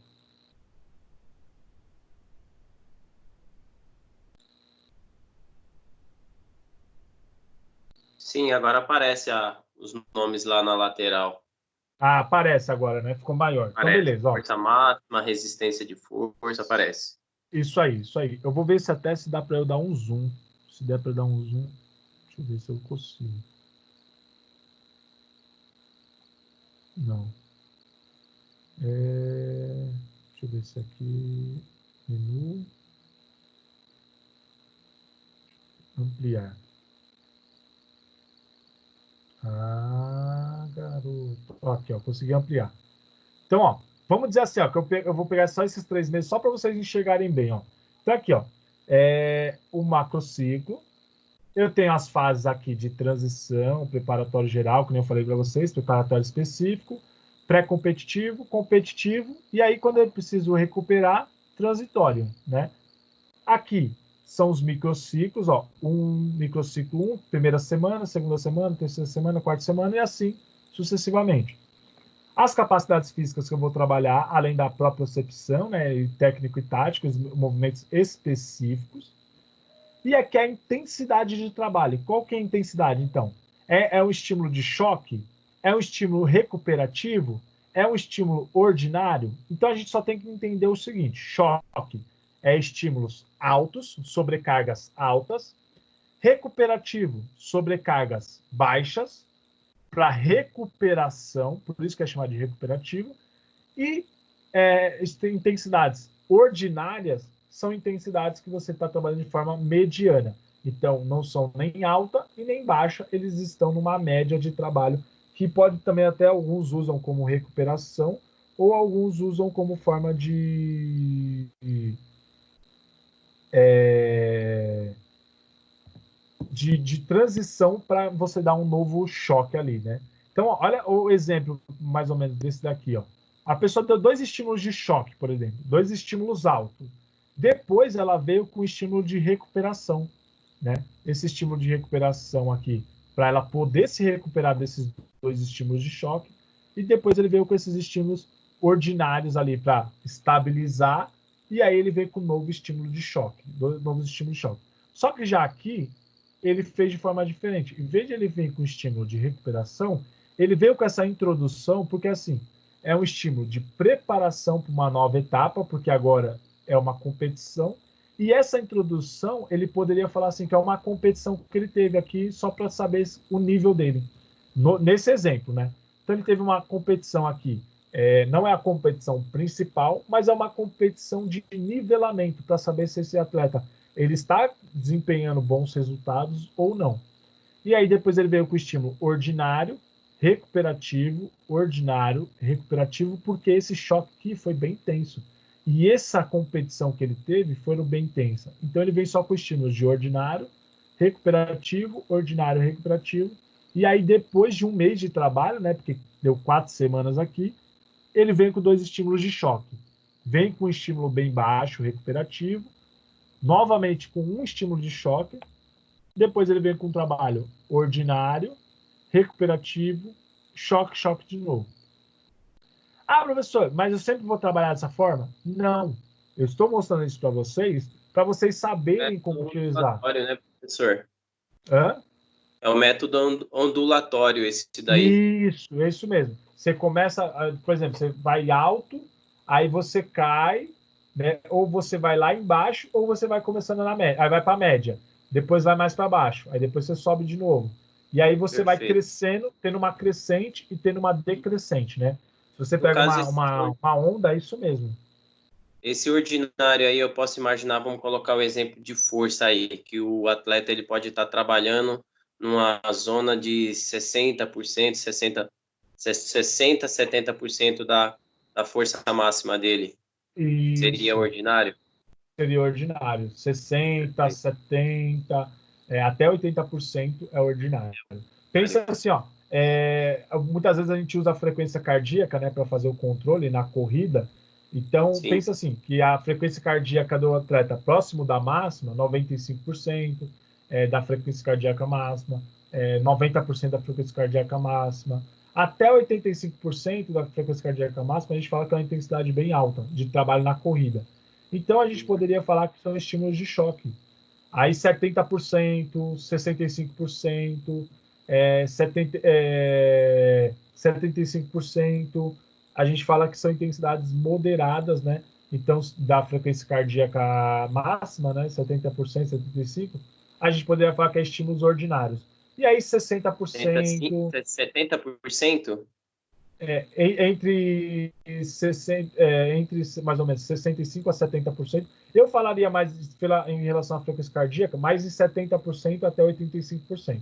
Sim, agora aparece os nomes lá na lateral. Ah, aparece agora, né? Ficou maior. Então, Aparece. beleza, ó. Força máxima, resistência de força, aparece. Isso aí, isso aí. Eu vou ver se até se dá para eu dar um zoom. Se der para dar um zoom, deixa eu ver se eu consigo. Não. Deixa eu ver se aqui. Menu. Ampliar. Ah, garoto. Ó, aqui, ó, consegui ampliar. Então, ó, vamos dizer assim, ó, que eu vou pegar só esses 3 meses só para vocês enxergarem bem, ó. Então, aqui, ó, o macrociclo. Eu tenho as fases aqui de transição, preparatório geral, que nem eu falei para vocês, preparatório específico, pré-competitivo, competitivo, e aí quando eu preciso recuperar, transitório, né? Aqui são os microciclos, ó, microciclo 1, primeira semana, segunda semana, terceira semana, quarta semana, e assim sucessivamente. As capacidades físicas que eu vou trabalhar, além da propriocepção, né, e técnico e tático, os movimentos específicos, e aqui a intensidade de trabalho. Qual que é a intensidade, então? É um estímulo de choque? É um estímulo recuperativo? É um estímulo ordinário? Então a gente só tem que entender o seguinte: choque é estímulos altos, sobrecargas altas. Recuperativo, sobrecargas baixas para recuperação, por isso que é chamado de recuperativo. E intensidades ordinárias são intensidades que você está trabalhando de forma mediana. Então, não são nem alta e nem baixa, eles estão numa média de trabalho que pode também até alguns usam como recuperação ou alguns usam como forma de transição para você dar um novo choque ali, né? Então, olha o exemplo mais ou menos desse daqui, ó. A pessoa deu 2 estímulos de choque, por exemplo, 2 estímulos altos. Depois ela veio com o estímulo de recuperação, né? Esse estímulo de recuperação aqui, para ela poder se recuperar desses 2 estímulos de choque, e depois ele veio com esses estímulos ordinários ali para estabilizar, e aí ele veio com um novo estímulo de choque, 2 novos estímulos de choque. Só que já aqui ele fez de forma diferente. Em vez de ele vir com estímulo de recuperação, ele veio com essa introdução, porque assim, é um estímulo de preparação para uma nova etapa, porque agora é uma competição, e essa introdução, ele poderia falar assim, que é uma competição que ele teve aqui, só para saber o nível dele, nesse exemplo, né? Então ele teve uma competição aqui, não é a competição principal, mas é uma competição de nivelamento, para saber se esse atleta ele está desempenhando bons resultados ou não. E aí depois ele veio com o estímulo ordinário, recuperativo, ordinário, recuperativo, porque esse choque aqui foi bem tenso. E essa competição que ele teve foi bem tensa. Então ele veio só com estímulos de ordinário, recuperativo, ordinário, recuperativo. E aí depois de um mês de trabalho, né, porque deu 4 semanas aqui, ele vem com 2 estímulos de choque. Vem com um estímulo bem baixo, recuperativo, novamente com um estímulo de choque, depois ele vem com um trabalho ordinário, recuperativo, choque, choque de novo. Ah, professor, mas eu sempre vou trabalhar dessa forma? Não. Eu estou mostrando isso para vocês saberem como Método utilizar. ondulatório, né, professor? Hã? É o método ondulatório esse daí. Isso, é isso mesmo. Você começa, por exemplo, você vai alto, aí você cai, né? Ou você vai lá embaixo, ou você vai começando na média. Aí vai para a média, depois vai mais para baixo, aí depois você sobe de novo. E aí você vai Perfeito. crescendo, tendo uma crescente e tendo uma decrescente, né? Se você No pega caso, uma onda, é isso mesmo. esse ordinário aí, eu posso imaginar, vamos colocar o exemplo de força aí, que o atleta ele pode estar trabalhando numa zona de 60%, 70% da da força máxima dele? Seria Isso. ordinário? Seria ordinário. 60, 70, até 80% é ordinário. Pensa assim, ó, muitas vezes a gente usa a frequência cardíaca, né, para fazer o controle na corrida. Então, Sim. pensa assim, que a frequência cardíaca do atleta próximo da máxima, 95% da frequência cardíaca máxima, 90% da frequência cardíaca máxima, até 85% da frequência cardíaca máxima, a gente fala que é uma intensidade bem alta de trabalho na corrida. Então, a gente poderia falar que são estímulos de choque. Aí 70%, 65%, 75%, a gente fala que são intensidades moderadas, né? Então, da frequência cardíaca máxima, né? 70%, 75%, a gente poderia falar que é estímulos ordinários. E aí 60%... 70%? Entre, 60, entre mais ou menos 65% a 70%. Eu falaria mais em relação à frequência cardíaca, mais de 70% até 85%.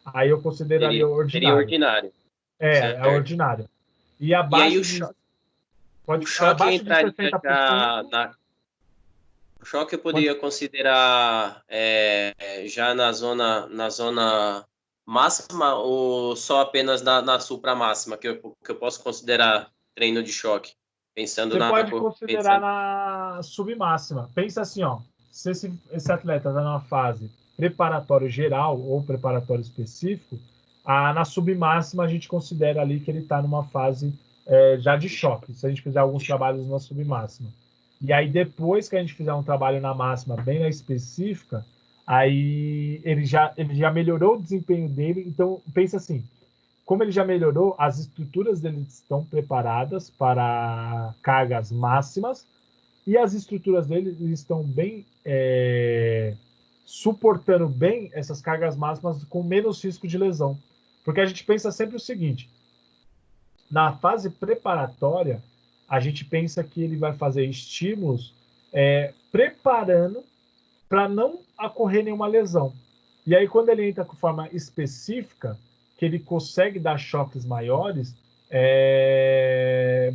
Aí eu consideraria Seria ordinário. ordinário. É Certo. ordinário. E E aí abaixo de, o choque abaixo de entraria 60%, o choque eu pode, poderia considerar já na zona máxima ou só apenas na supra máxima que eu posso considerar treino de choque, pensando você na pode considerar pensando na submáxima. Pensa assim, ó, se esse atleta está numa fase preparatório geral ou preparatório específico, na submáxima a gente considera ali que ele está numa fase já de choque, se a gente fizer alguns trabalhos na submáxima. E aí depois que a gente fizer um trabalho na máxima, bem na específica, aí ele já melhorou o desempenho dele. Então pensa assim, como ele já melhorou, as estruturas dele estão preparadas para cargas máximas e as estruturas dele estão bem suportando bem essas cargas máximas com menos risco de lesão. Porque a gente pensa sempre o seguinte, na fase preparatória, a gente pensa que ele vai fazer estímulos preparando para não ocorrer nenhuma lesão. E aí, quando ele entra com forma específica, que ele consegue dar choques maiores,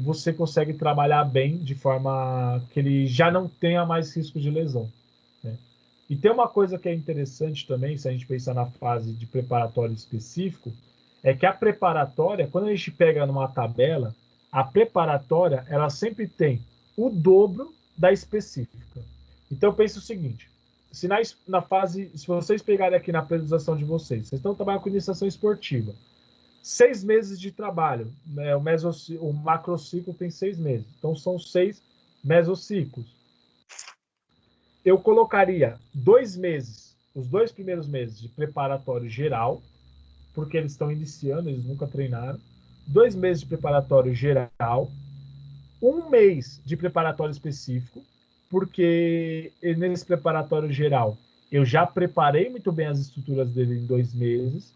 você consegue trabalhar bem de forma que ele já não tenha mais risco de lesão. Né? E tem uma coisa que é interessante também, se a gente pensar na fase de preparatório específico, é que a preparatória, quando a gente pega numa tabela, a preparatória ela sempre tem o dobro da específica. Então pense o seguinte: se na fase, se vocês pegarem aqui na periodização de vocês estão trabalhando com iniciação esportiva, 6 meses de trabalho, né? O macrociclo tem 6 meses, então são 6 mesociclos. Eu colocaria 2 meses, os 2 primeiros meses de preparatório geral, porque eles estão iniciando, eles nunca treinaram. 2 meses de preparatório geral, 1 mês de preparatório específico, porque nesse preparatório geral eu já preparei muito bem as estruturas dele em 2 meses.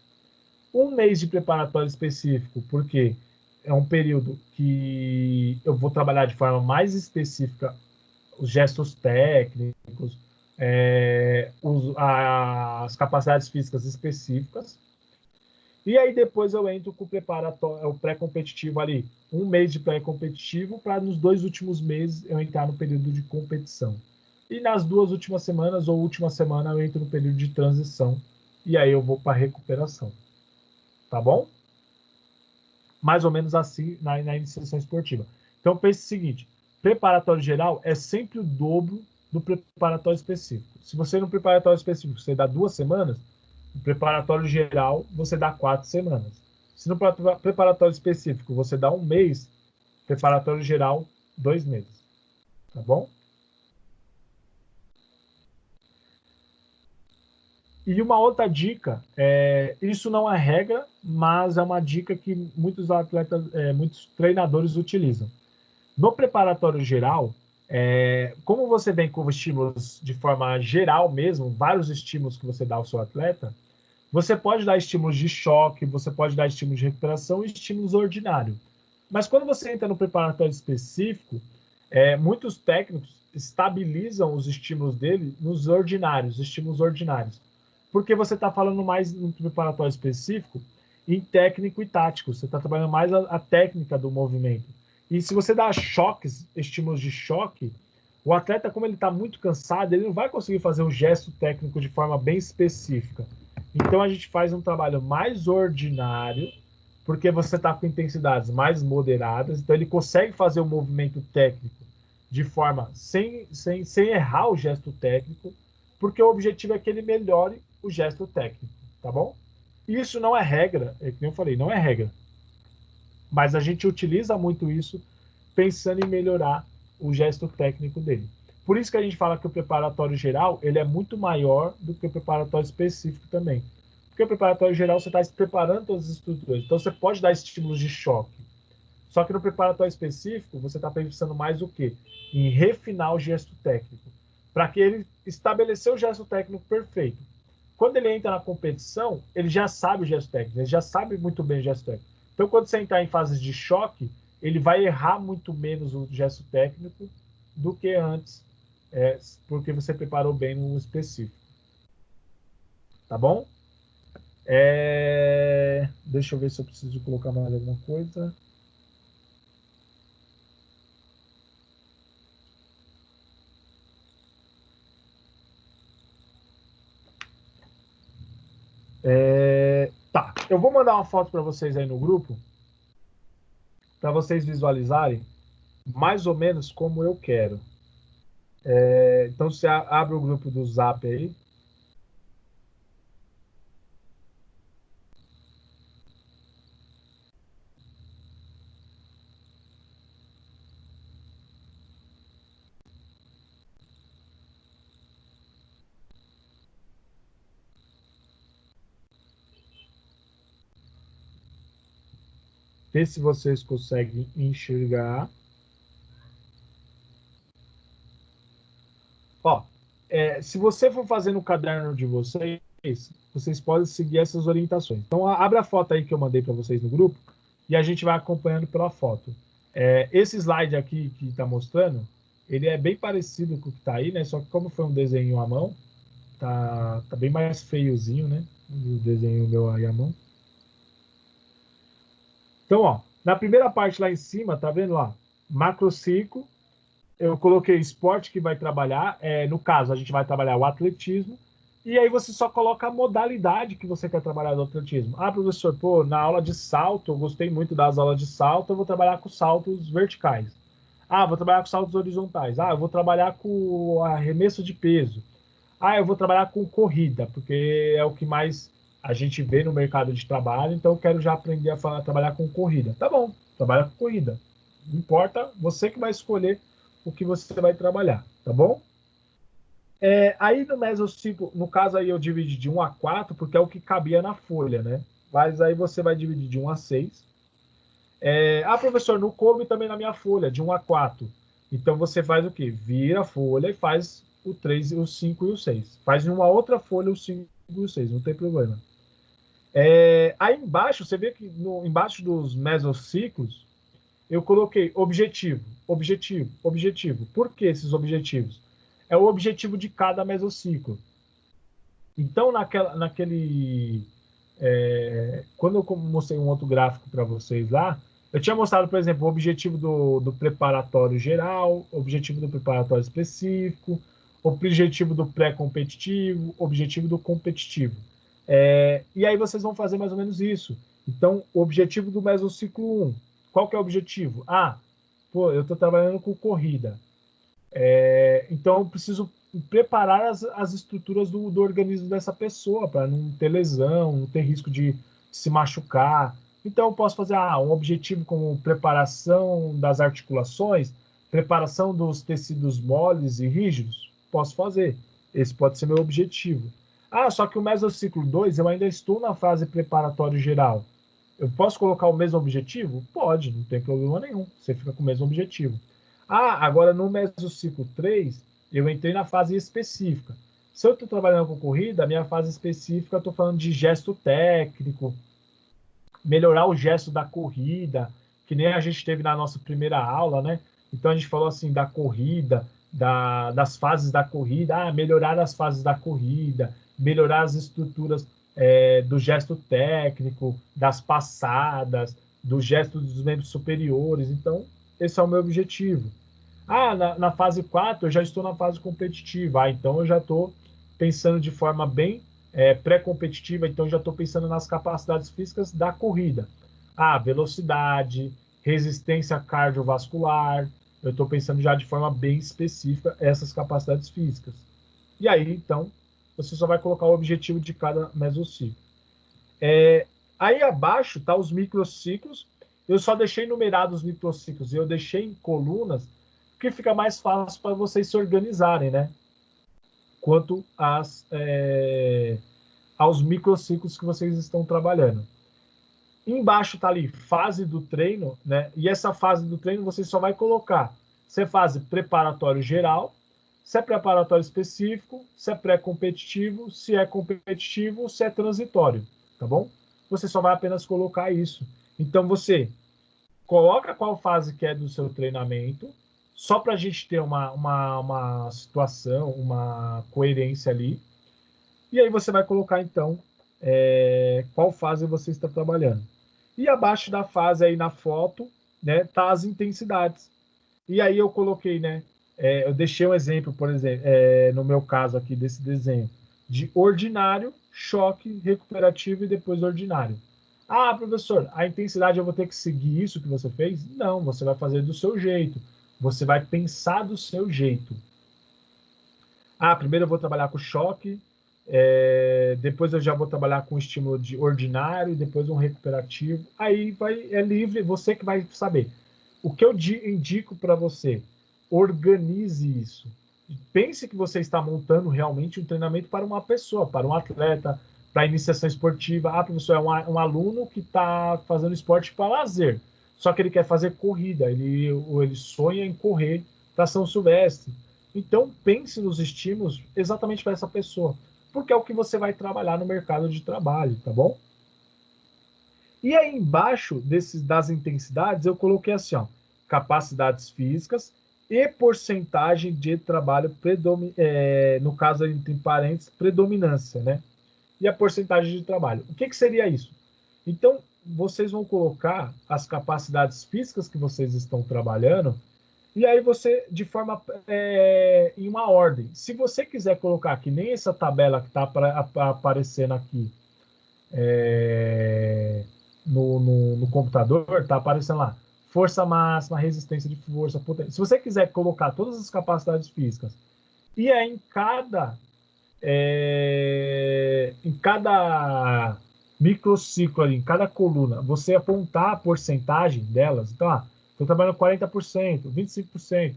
1 mês de preparatório específico, porque é um período que eu vou trabalhar de forma mais específica os gestos técnicos, as capacidades físicas específicas. E aí depois eu entro com o pré-competitivo ali, 1 mês de pré-competitivo para nos 2 últimos meses eu entrar no período de competição. E nas 2 últimas semanas ou última semana eu entro no período de transição e aí eu vou para recuperação. Tá bom? Mais ou menos assim na iniciação esportiva. Então pense o seguinte, preparatório geral é sempre o dobro do preparatório específico. Se você no preparatório específico você dá 2 semanas, no preparatório geral, você dá 4 semanas. Se no preparatório específico você dá 1 mês, preparatório geral, 2 meses. Tá bom? E uma outra dica, isso não é regra, mas é uma dica que muitos atletas, muitos treinadores utilizam. No preparatório geral, como você vem com estímulos de forma geral mesmo, vários estímulos que você dá ao seu atleta, você pode dar estímulos de choque, você pode dar estímulos de recuperação e estímulos ordinários. Mas quando você entra no preparatório específico, muitos técnicos estabilizam os estímulos dele nos ordinários, estímulos ordinários. Porque você está falando mais no preparatório específico em técnico e tático. Você está trabalhando mais a técnica do movimento. E se você dá choques, estímulos de choque, o atleta, como ele está muito cansado, ele não vai conseguir fazer o gesto técnico de forma bem específica. Então a gente faz um trabalho mais ordinário, porque você está com intensidades mais moderadas, então ele consegue fazer o movimento técnico de forma sem errar o gesto técnico, porque o objetivo é que ele melhore o gesto técnico, tá bom? Isso não é regra, é como eu falei, não é regra. Mas a gente utiliza muito isso pensando em melhorar o gesto técnico dele. Por isso que a gente fala que o preparatório geral ele é muito maior do que o preparatório específico também. Porque o preparatório geral você está preparando todas as estruturas. Então você pode dar estímulos de choque. Só que no preparatório específico você está pensando mais o quê? Em refinar o gesto técnico. Para que ele estabeleça o gesto técnico perfeito. Quando ele entra na competição, ele já sabe o gesto técnico, ele já sabe muito bem o gesto técnico. Então, quando você entrar em fases de choque, ele vai errar muito menos o gesto técnico do que antes, porque você preparou bem no específico. Tá bom? Deixa eu ver se eu preciso colocar mais alguma coisa. Tá, eu vou mandar uma foto para vocês aí no grupo, para vocês visualizarem mais ou menos como eu quero. Então, você abre o grupo do Zap aí. Ver se vocês conseguem enxergar. Ó, se você for fazer no caderno de vocês, vocês podem seguir essas orientações. Então, abre a foto aí que eu mandei para vocês no grupo e a gente vai acompanhando pela foto. Esse slide aqui que está mostrando, ele é bem parecido com o que está aí, né? Só que como foi um desenho à mão, tá bem mais feiozinho, né? O desenho meu aí à mão. Então, ó, na primeira parte lá em cima, tá vendo lá? Macrociclo. Eu coloquei esporte que vai trabalhar. No caso, a gente vai trabalhar o atletismo. E aí você só coloca a modalidade que você quer trabalhar do atletismo. Ah, professor, pô, na aula de salto, eu gostei muito das aulas de salto, eu vou trabalhar com saltos verticais. Ah, vou trabalhar com saltos horizontais. Ah, eu vou trabalhar com arremesso de peso. Ah, eu vou trabalhar com corrida, porque é o que mais a gente vê no mercado de trabalho, então eu quero já aprender a trabalhar com corrida. Tá bom, trabalha com corrida. Não importa, você que vai escolher o que você vai trabalhar, tá bom? Aí no mesociclo, no caso aí eu dividi de 1 a 4, porque é o que cabia na folha, né? Mas aí você vai dividir de 1 a 6. Professor, não coube também na minha folha, de 1 a 4. Então você faz o quê? Vira a folha e faz o 3, o 5 e o 6. Faz em uma outra folha o 5 e o 6, não tem problema. Aí embaixo, você vê que embaixo dos mesociclos, eu coloquei objetivo, objetivo, objetivo. Por que esses objetivos? É o objetivo de cada mesociclo. Então, quando eu mostrei um outro gráfico para vocês lá, eu tinha mostrado, por exemplo, o objetivo do preparatório geral, objetivo do preparatório específico, objetivo do pré-competitivo, objetivo do competitivo. E aí vocês vão fazer mais ou menos isso. Então, o objetivo do mesociclo 1, qual que é o objetivo? Eu estou trabalhando com corrida. Então, eu preciso preparar as estruturas do organismo dessa pessoa para não ter lesão, não ter risco de se machucar. Então, eu posso fazer um objetivo como preparação das articulações, preparação dos tecidos moles e rígidos. Posso fazer. Esse pode ser meu objetivo. Só que o mesociclo 2, eu ainda estou na fase preparatório geral. Eu posso colocar o mesmo objetivo? Pode, não tem problema nenhum. Você fica com o mesmo objetivo. Agora no mesociclo 3, eu entrei na fase específica. Se eu estou trabalhando com corrida, a minha fase específica, eu estou falando de gesto técnico, melhorar o gesto da corrida, que nem a gente teve na nossa primeira aula, né? Então a gente falou assim da corrida, das fases da corrida, melhorar as fases da corrida, melhorar as estruturas do gesto técnico, das passadas, do gesto dos membros superiores. Então, esse é o meu objetivo. Ah, na fase 4 eu já estou na fase competitiva. Ah, então eu já estou pensando de forma bem pré-competitiva, então já estou pensando nas capacidades físicas da corrida. Ah, velocidade, resistência cardiovascular, eu estou pensando já de forma bem específica essas capacidades físicas. E aí, então, você só vai colocar o objetivo de cada mesociclo. Aí abaixo tá os microciclos. Eu só deixei numerados os microciclos e eu deixei em colunas, porque fica mais fácil para vocês se organizarem, né? Quanto aos microciclos que vocês estão trabalhando. Embaixo tá ali fase do treino, né? E essa fase do treino você só vai colocar se é fase preparatório geral, se é preparatório específico, se é pré-competitivo, se é competitivo, se é transitório, tá bom? Você só vai apenas colocar isso. Então você coloca qual fase que é do seu treinamento, só para a gente ter uma situação, uma coerência ali. E aí você vai colocar, então, qual fase você está trabalhando. E abaixo da fase aí na foto, né, tá as intensidades. E aí eu coloquei, né, eu deixei um exemplo, por exemplo, no meu caso aqui desse desenho, de ordinário, choque, recuperativo e depois ordinário. Ah, professor, a intensidade eu vou ter que seguir isso que você fez? Não, você vai fazer do seu jeito. Você vai pensar do seu jeito. Ah, primeiro eu vou trabalhar com choque, depois eu já vou trabalhar com estímulo de ordinário, depois um recuperativo. Aí é livre, você que vai saber. O que eu indico para você, organize isso. Pense que você está montando realmente um treinamento para uma pessoa, para um atleta, para iniciação esportiva. Ah, professor, é um aluno que está fazendo esporte para lazer, só que ele quer fazer corrida, ele sonha em correr para São Silvestre. Então, pense nos estímulos exatamente para essa pessoa, porque é o que você vai trabalhar no mercado de trabalho, tá bom? E aí embaixo das intensidades eu coloquei assim, ó, capacidades físicas e porcentagem de trabalho no caso entre parênteses, predominância, né? E a porcentagem de trabalho. O que seria isso? Então, vocês vão colocar as capacidades físicas que vocês estão trabalhando e aí você, de forma em uma ordem. Se você quiser colocar que nem essa tabela que está aparecendo aqui no computador, está aparecendo lá, força máxima, resistência de força, potência. Se você quiser colocar todas as capacidades físicas e é em cada microciclo ali, em cada coluna, você apontar a porcentagem delas. Então, estou trabalhando 40%, 25%,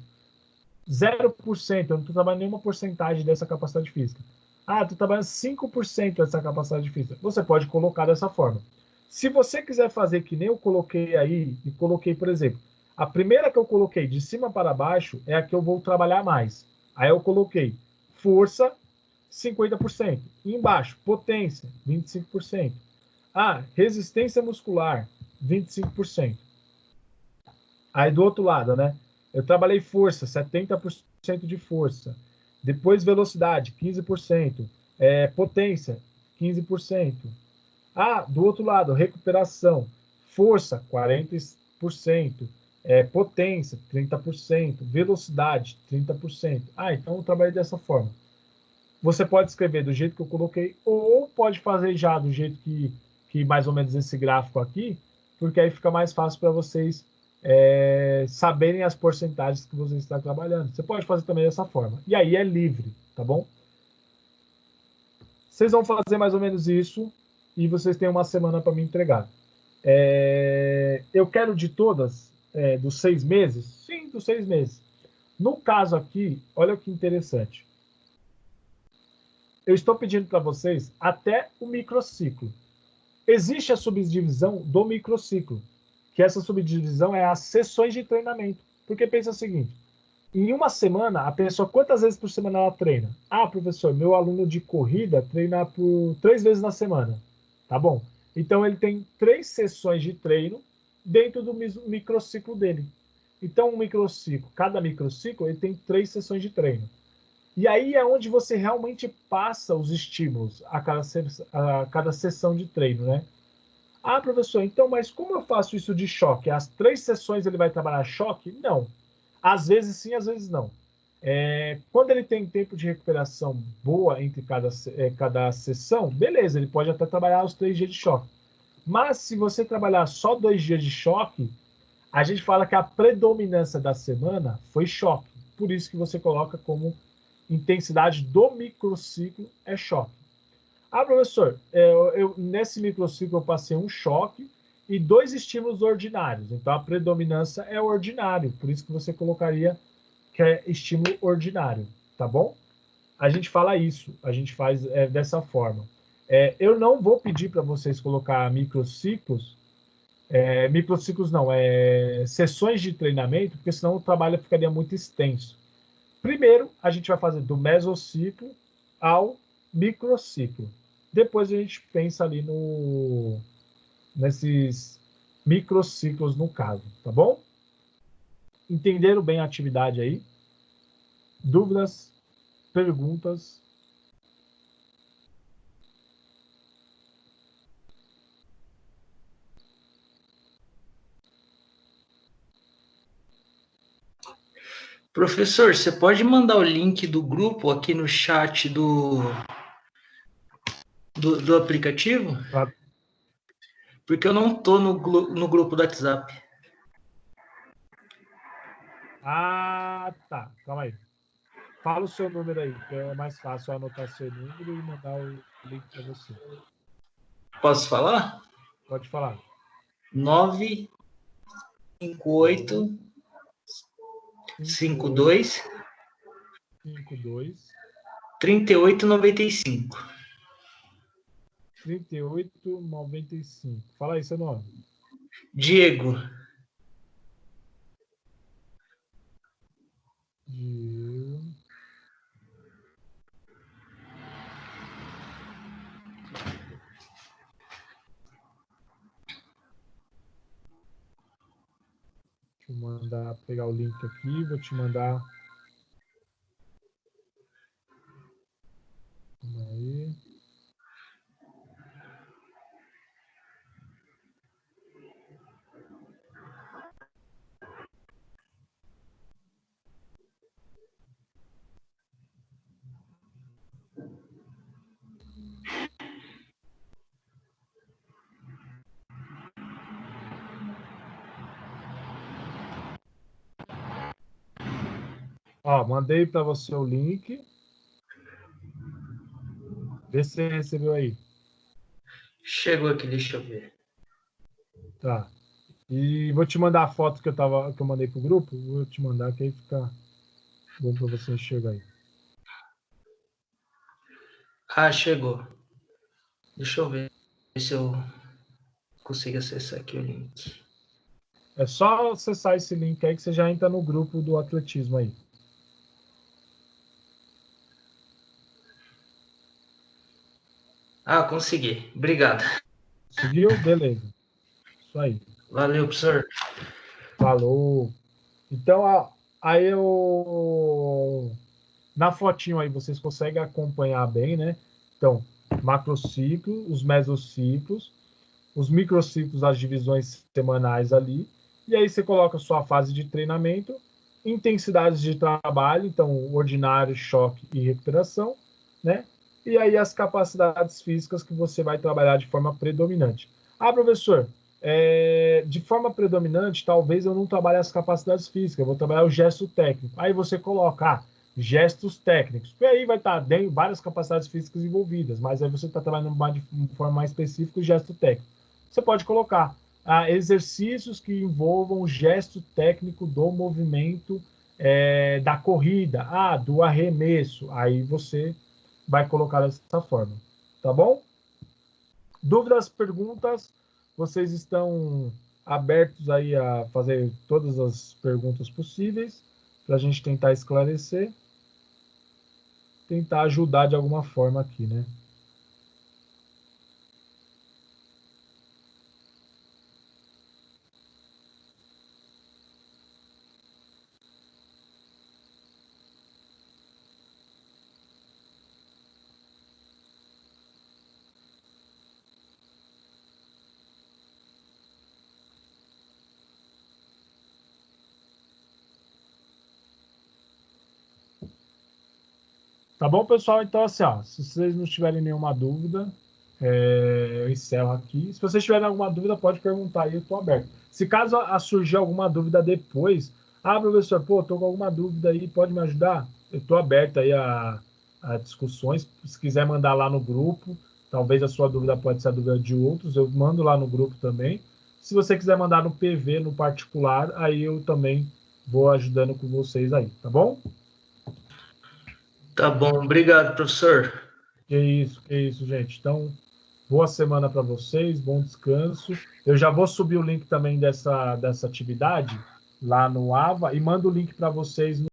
0%, eu não estou trabalhando nenhuma porcentagem dessa capacidade física. Ah, estou trabalhando 5% dessa capacidade física. Você pode colocar dessa forma. Se você quiser fazer que nem eu coloquei aí, e coloquei, por exemplo, a primeira que eu coloquei de cima para baixo é a que eu vou trabalhar mais. Aí eu coloquei força, 50%. E embaixo, potência, 25%. Ah, resistência muscular, 25%. Aí do outro lado, né? Eu trabalhei força, 70% de força. Depois velocidade, 15%. Potência, 15%. Ah, do outro lado, recuperação. Força, 40%. Potência, 30%. Velocidade, 30%. Ah, então eu trabalhei dessa forma. Você pode escrever do jeito que eu coloquei, ou pode fazer já do jeito que mais ou menos esse gráfico aqui, porque aí fica mais fácil para vocês saberem as porcentagens que você está trabalhando. Você pode fazer também dessa forma. E aí é livre, tá bom? Vocês vão fazer mais ou menos isso e vocês têm uma semana para me entregar. Eu quero de todas, dos 6 meses? Sim, dos 6 meses. No caso aqui, olha que interessante. Eu estou pedindo para vocês até o microciclo. Existe a subdivisão do microciclo, que essa subdivisão é as sessões de treinamento. Porque pensa o seguinte, em uma semana, a pessoa, quantas vezes por semana ela treina? Ah, professor, meu aluno de corrida treina por 3 vezes na semana. Tá bom. Então, ele tem 3 sessões de treino dentro do microciclo dele. Então, cada microciclo, ele tem 3 sessões de treino. E aí é onde você realmente passa os estímulos a cada sessão de treino, né? Ah, professor, então, mas como eu faço isso de choque? As 3 sessões ele vai trabalhar choque? Não. Às vezes sim, às vezes não. Quando ele tem tempo de recuperação boa entre cada sessão, beleza, ele pode até trabalhar os 3 dias de choque. Mas se você trabalhar só 2 dias de choque, a gente fala que a predominância da semana foi choque. Por isso que você coloca como intensidade do microciclo é choque. Ah, professor, nesse microciclo eu passei um choque e 2 estímulos ordinários. Então a predominância é ordinário, por isso que você colocaria que é estímulo ordinário, tá bom? A gente fala isso, a gente faz dessa forma. Eu não vou pedir para vocês colocar microciclos, microciclos não, sessões de treinamento, porque senão o trabalho ficaria muito extenso. Primeiro, a gente vai fazer do mesociclo ao microciclo. Depois a gente pensa ali nesses microciclos no caso, tá bom? Entenderam bem a atividade aí? Dúvidas? Perguntas? Professor, você pode mandar o link do grupo aqui no chat do aplicativo? Pra... Porque eu não estou no grupo do WhatsApp. Ah, tá. Calma aí. Fala o seu número aí, que é mais fácil eu anotar seu número e mandar o link para você. Posso falar? Pode falar. 958 52 52 3895. 3895. Fala aí seu nome. Diego. Diego. Deixa eu mandar, pegar o link aqui, vou te mandar. Calma aí. Ó, mandei para você o link. Vê se você recebeu aí. Chegou aqui, deixa eu ver. Tá. E vou te mandar a foto que eu mandei pro grupo. Vou te mandar que aí fica bom para você enxergar aí. Ah, chegou. Deixa eu ver se eu consigo acessar aqui o link. É só acessar esse link aí que você já entra no grupo do atletismo aí. Ah, consegui. Obrigado. Seguiu? Beleza. Isso aí. Valeu, professor. Falou. Então, aí eu. Na fotinho aí vocês conseguem acompanhar bem, né? Então, macrociclo, os mesociclos, os microciclos, as divisões semanais ali. E aí você coloca a sua fase de treinamento, intensidades de trabalho, então ordinário, choque e recuperação, né? E aí as capacidades físicas que você vai trabalhar de forma predominante. Ah, professor, de forma predominante, talvez eu não trabalhe as capacidades físicas, eu vou trabalhar o gesto técnico. Aí você coloca, gestos técnicos. E aí vai estar dentro várias capacidades físicas envolvidas, mas aí você está trabalhando de forma mais específica o gesto técnico. Você pode colocar exercícios que envolvam o gesto técnico do movimento da corrida, do arremesso. Aí você vai colocar dessa forma, tá bom? Dúvidas, perguntas? Vocês estão abertos aí a fazer todas as perguntas possíveis para a gente tentar esclarecer, tentar ajudar de alguma forma aqui, né? Tá bom, pessoal? Então, assim, ó, se vocês não tiverem nenhuma dúvida, eu encerro aqui. Se vocês tiverem alguma dúvida, pode perguntar aí, eu estou aberto. Se caso surgir alguma dúvida depois, professor, pô, estou com alguma dúvida aí, pode me ajudar? Eu estou aberto aí a discussões. Se quiser mandar lá no grupo, talvez a sua dúvida pode ser a dúvida de outros, eu mando lá no grupo também. Se você quiser mandar no PV, no particular, aí eu também vou ajudando com vocês aí, tá bom? Tá bom, obrigado, professor. Que isso, gente. Então, boa semana para vocês, bom descanso. Eu já vou subir o link também dessa atividade lá no AVA e mando o link para vocês